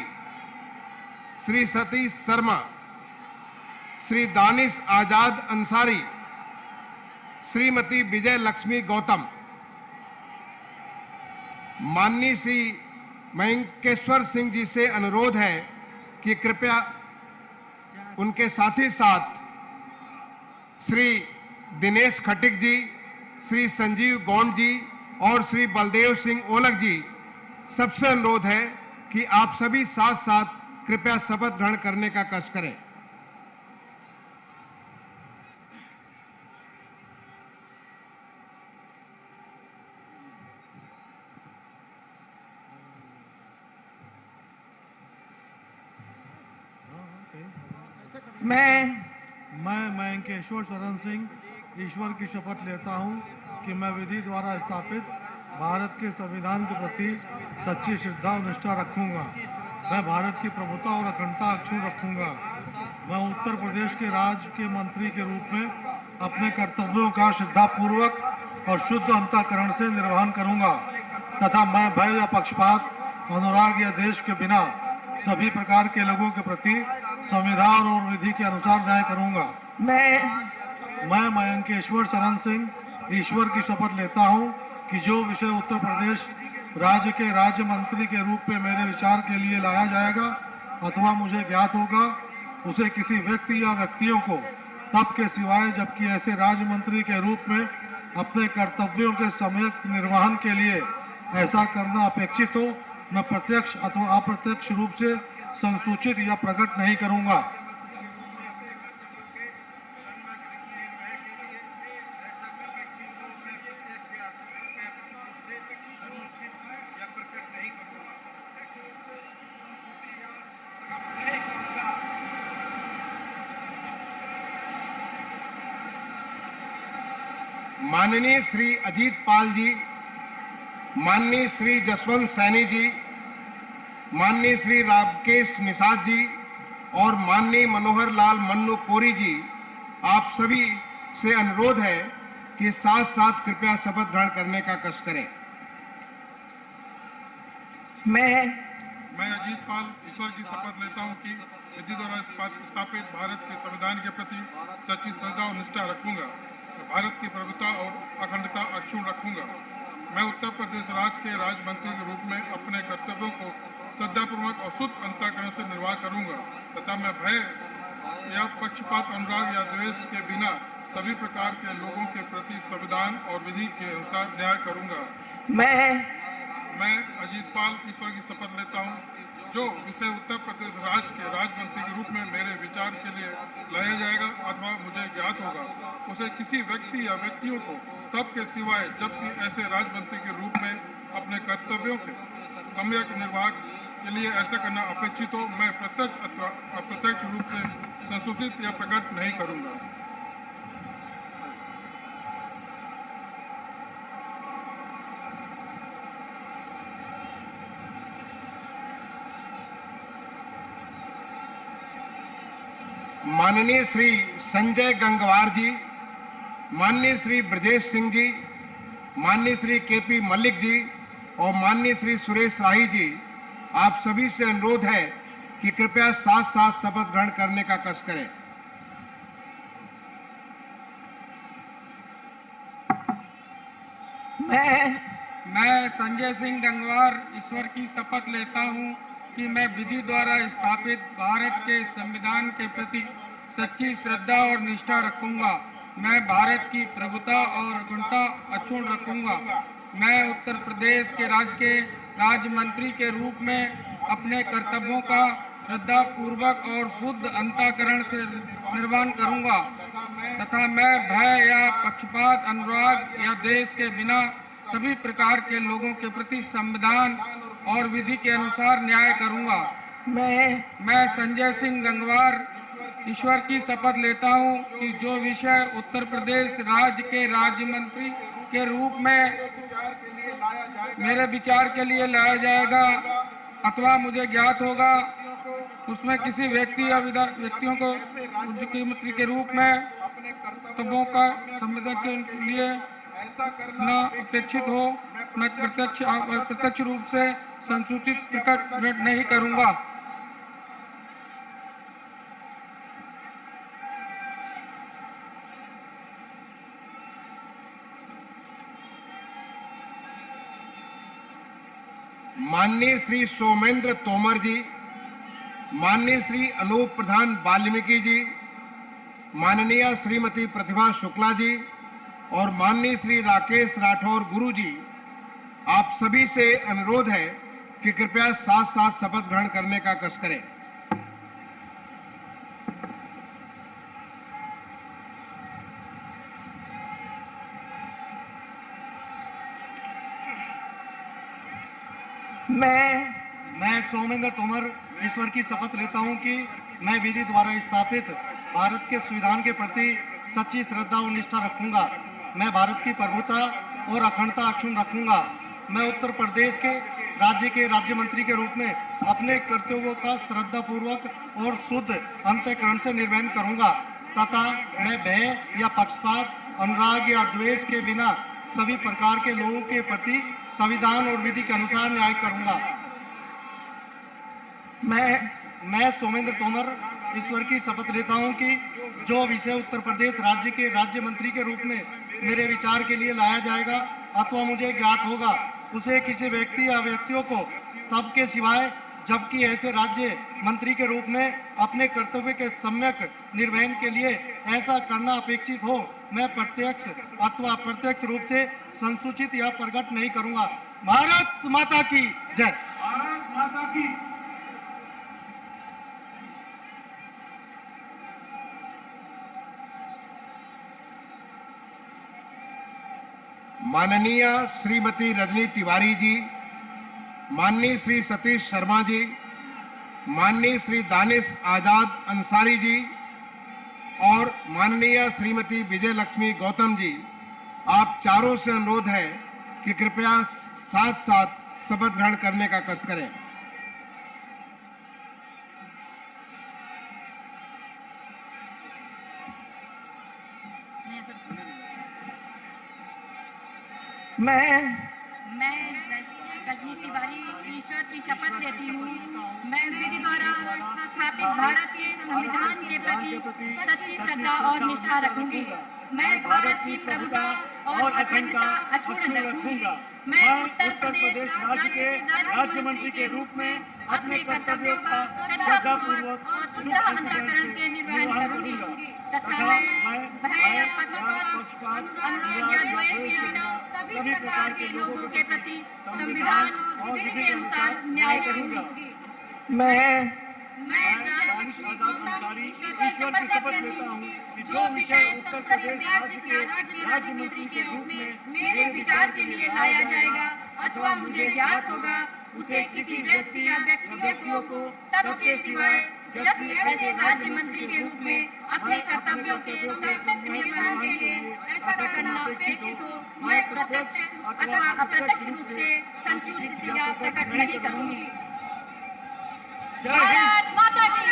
[SPEAKER 2] श्री सतीश शर्मा, श्री दानिश आजाद अंसारी, श्रीमती विजय लक्ष्मी गौतम। माननीय श्री मयंकेश्वर सिंह जी से अनुरोध है कि कृपया उनके साथ ही साथ श्री दिनेश खटिक जी, श्री संजीव गौंड जी और श्री बलदेव सिंह ओलक जी, सबसे अनुरोध है कि आप सभी साथ साथ कृपया शपथ ग्रहण करने का कष्ट करें।
[SPEAKER 9] मैं मयंकेश्वर शरण सिंह ईश्वर की शपथ लेता हूं कि मैं विधि द्वारा स्थापित भारत के संविधान के प्रति सच्ची श्रद्धा और निष्ठा रखूंगा। मैं भारत की प्रभुता और अखंडता अक्षुण्ण रखूंगा। मैं उत्तर प्रदेश के राज्य के मंत्री के रूप में अपने कर्तव्यों का श्रद्धापूर्वक और शुद्ध अंतःकरण से निर्वहन करूंगा तथा मैं भय या पक्षपात, अनुराग या देश के बिना सभी प्रकार के लोगों के प्रति संविधान और विधि के अनुसार न्याय करूंगा। मैं मयंकेश्वर शरण सिंह ईश्वर की शपथ लेता हूं कि जो विषय उत्तर प्रदेश राज्य के राज्य मंत्री के रूप में मेरे विचार के लिए लाया जाएगा अथवा मुझे ज्ञात होगा उसे किसी व्यक्ति या व्यक्तियों को तब के सिवाय जबकि ऐसे राज्य मंत्री के रूप में अपने कर्तव्यों के सम्यक निर्वहन के लिए ऐसा करना अपेक्षित हो, मैं प्रत्यक्ष अथवा अप्रत्यक्ष रूप से संसूचित या प्रकट नहीं करूंगा।
[SPEAKER 2] माननीय श्री अजीत पाल जी, माननीय श्री जसवंत सैनी जी, माननीय श्री रामकेश निषाद जी और माननीय मनोहर लाल मन्नू कोरी जी, आप सभी से अनुरोध है कि साथ साथ कृपया शपथ ग्रहण करने का कष्ट करें।
[SPEAKER 14] मैं अजीत पाल ईश्वर की शपथ लेता हूं कि विधि द्वारा स्थापित भारत के संविधान के प्रति सच्ची श्रद्धा और निष्ठा रखूंगा। भारत की प्रभुता और अखंडता अक्षुण्ण रखूंगा। मैं उत्तर प्रदेश राज्य के राज्य मंत्री के रूप में अपने कर्तव्यों को श्रद्धापूर्वक और शुद्ध अंतःकरण से निर्वाह करूंगा तथा मैं भय
[SPEAKER 9] या पक्षपात, अनुराग या द्वेष के बिना सभी प्रकार के लोगों के प्रति संविधान और विधि के अनुसार न्याय करूंगा। मैं अजीतपाल ईश्वर की शपथ लेता हूं, जो विषय उत्तर प्रदेश राज्य के राज्य मंत्री के रूप में मेरे विचार के लिए लाया जाएगा अथवा मुझे ज्ञात होगा, उसे किसी व्यक्ति या व्यक्तियों को तब के सिवाय जबकि ऐसे राज्य मंत्री के रूप में अपने कर्तव्यों के सम्यक निर्वाह के लिए ऐसा करना अपेक्षित हो, मैं प्रत्यक्ष अथवा अप्रत्यक्ष रूप से संसूचित या प्रकट नहीं करूंगा।
[SPEAKER 2] माननीय श्री संजय गंगवार जी, माननीय श्री ब्रजेश सिंह जी, माननीय श्री केपी मल्लिक जी और माननीय श्री सुरेश राही जी, आप सभी से अनुरोध है कि कृपया साथ साथ शपथ ग्रहण करने का कष्ट करें।
[SPEAKER 21] मैं संजय सिंह गंगवार ईश्वर की शपथ लेता हूं कि मैं विधि द्वारा स्थापित भारत के संविधान के प्रति सच्ची श्रद्धा और निष्ठा रखूंगा। मैं भारत की प्रभुता और अखंडता अक्षुण्ण रखूंगा। मैं उत्तर प्रदेश के राज्य मंत्री के रूप में अपने कर्तव्यों का श्रद्धा पूर्वक और शुद्ध अंतःकरण से निर्वहन करूंगा तथा मैं भय या पक्षपात, अनुराग या द्वेष के बिना सभी प्रकार के लोगों के प्रति संविधान और विधि के अनुसार न्याय करूंगा। मैं संजय सिंह गंगवार ईश्वर की शपथ लेता हूं कि जो विषय उत्तर प्रदेश राज्य के राज्य मंत्री के रूप में मेरे विचार के लिए लाया जाएगा अथवा मुझे ज्ञात होगा, उसमें किसी व्यक्ति या व्यक्तियों को मुख्यमंत्री के रूप में कर्तव्यों का संविधान के लिए न अपेक्षित हो, मैं प्रत्यक्ष रूप से संसूचित प्रकट नहीं करूंगा।
[SPEAKER 2] माननीय श्री सोमेंद्र तोमर जी, माननीय श्री अनूप प्रधान वाल्मीकि जी, माननीय श्रीमती प्रतिभा शुक्ला जी और माननीय श्री राकेश राठौर गुरु जी, आप सभी से अनुरोध है कि कृपया साथ साथ शपथ ग्रहण करने का कष्ट करें।
[SPEAKER 22] मैं सोमेंद्र तोमर ईश्वर की शपथ लेता हूं कि मैं विधि द्वारा स्थापित भारत के संविधान के प्रति सच्ची श्रद्धा और निष्ठा रखूंगा। मैं भारत की प्रभुता और अखंडता अक्षुण्ण रखूंगा। मैं उत्तर प्रदेश के राज्य मंत्री के रूप में अपने कर्तव्यों का श्रद्धापूर्वक और शुद्ध अंतःकरण से निर्वहन करूंगा तथा मैं भय या पक्षपात, अनुराग या द्वेष के बिना सभी प्रकार के लोगों के प्रति संविधान और विधि के अनुसार न्याय करूंगा। मैं सोमेंद्र तोमर ईश्वर की शपथ लेता हूं कि जो विषय उत्तर प्रदेश राज्य के राज्य मंत्री के रूप में मेरे विचार के लिए लाया जाएगा अथवा मुझे ज्ञात होगा, उसे किसी व्यक्ति या व्यक्तियों को तब के सिवाय जबकि ऐसे राज्य मंत्री के रूप में अपने कर्तव्य के सम्यक निर्वहन के लिए ऐसा करना अपेक्षित हो, मैं प्रत्यक्ष अथवा अप्रत्यक्ष रूप से संसूचित या प्रकट नहीं करूंगा। भारत माता की जय। भारत माता की।
[SPEAKER 2] माननीय श्रीमती रजनी तिवारी जी, माननीय श्री सतीश शर्मा जी, माननीय श्री दानिश आजाद अंसारी जी और माननीय श्रीमती विजय लक्ष्मी गौतम जी, आप चारों से अनुरोध है कि कृपया साथ साथ शपथ ग्रहण करने का कष्ट करें।
[SPEAKER 18] मैं रजनी तिवारी ईश्वर की शपथ लेती हूँ। मैं विधि द्वारा स्थापित भारत के संविधान के प्रति सच्ची श्रद्धा और निष्ठा रखूंगी। मैं भारत की प्रभुता और अखंडता अक्षुण्ण रखूंगी। मैं उत्तर प्रदेश राज्य के राज्य मंत्री के रूप में अपने कर्तव्यों का श्रद्धापूर्वक और शुद्ध अंतःकरण से निर्वहन
[SPEAKER 3] तथा मैं भय पक्षपात अनुराग या द्वेष के बिना सभी प्रकार के लोगों के प्रति संविधान और विधि के अनुसार न्याय करूंगी।
[SPEAKER 22] मैं
[SPEAKER 3] ईश्वर की शपथ लेता हूँ कि जो विषय उत्तर प्रदेश राज्य के राज्य मंत्री के रूप में मेरे विचार के लिए लाया जाएगा अथवा मुझे ज्ञात होगा, उसे किसी व्यक्ति या व्यक्तियों को तब के सिवाय जब ऐसे राज्य मंत्री के रूप में अपने कर्तव्यों के सशक्त निर्वहन के लिए ऐसा करना अपेक्षित हो, मैं प्रत्यक्ष अथवा अप्रत्यक्ष रूप से संसूचित या प्रकट नहीं करूंगी। भारत माता की।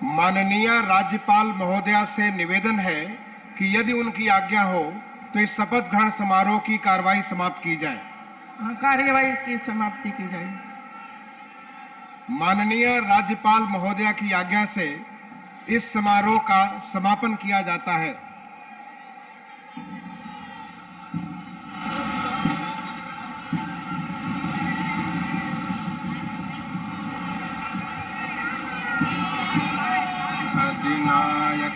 [SPEAKER 2] माननीय राज्यपाल महोदया से निवेदन है कि यदि उनकी आज्ञा हो तो इस शपथ ग्रहण समारोह की कार्रवाई समाप्त की जाए।
[SPEAKER 4] कार्यवाही की समाप्ति की जाए।
[SPEAKER 2] माननीय राज्यपाल महोदया की आज्ञा से इस समारोह का समापन किया जाता है।
[SPEAKER 19] अधिनायक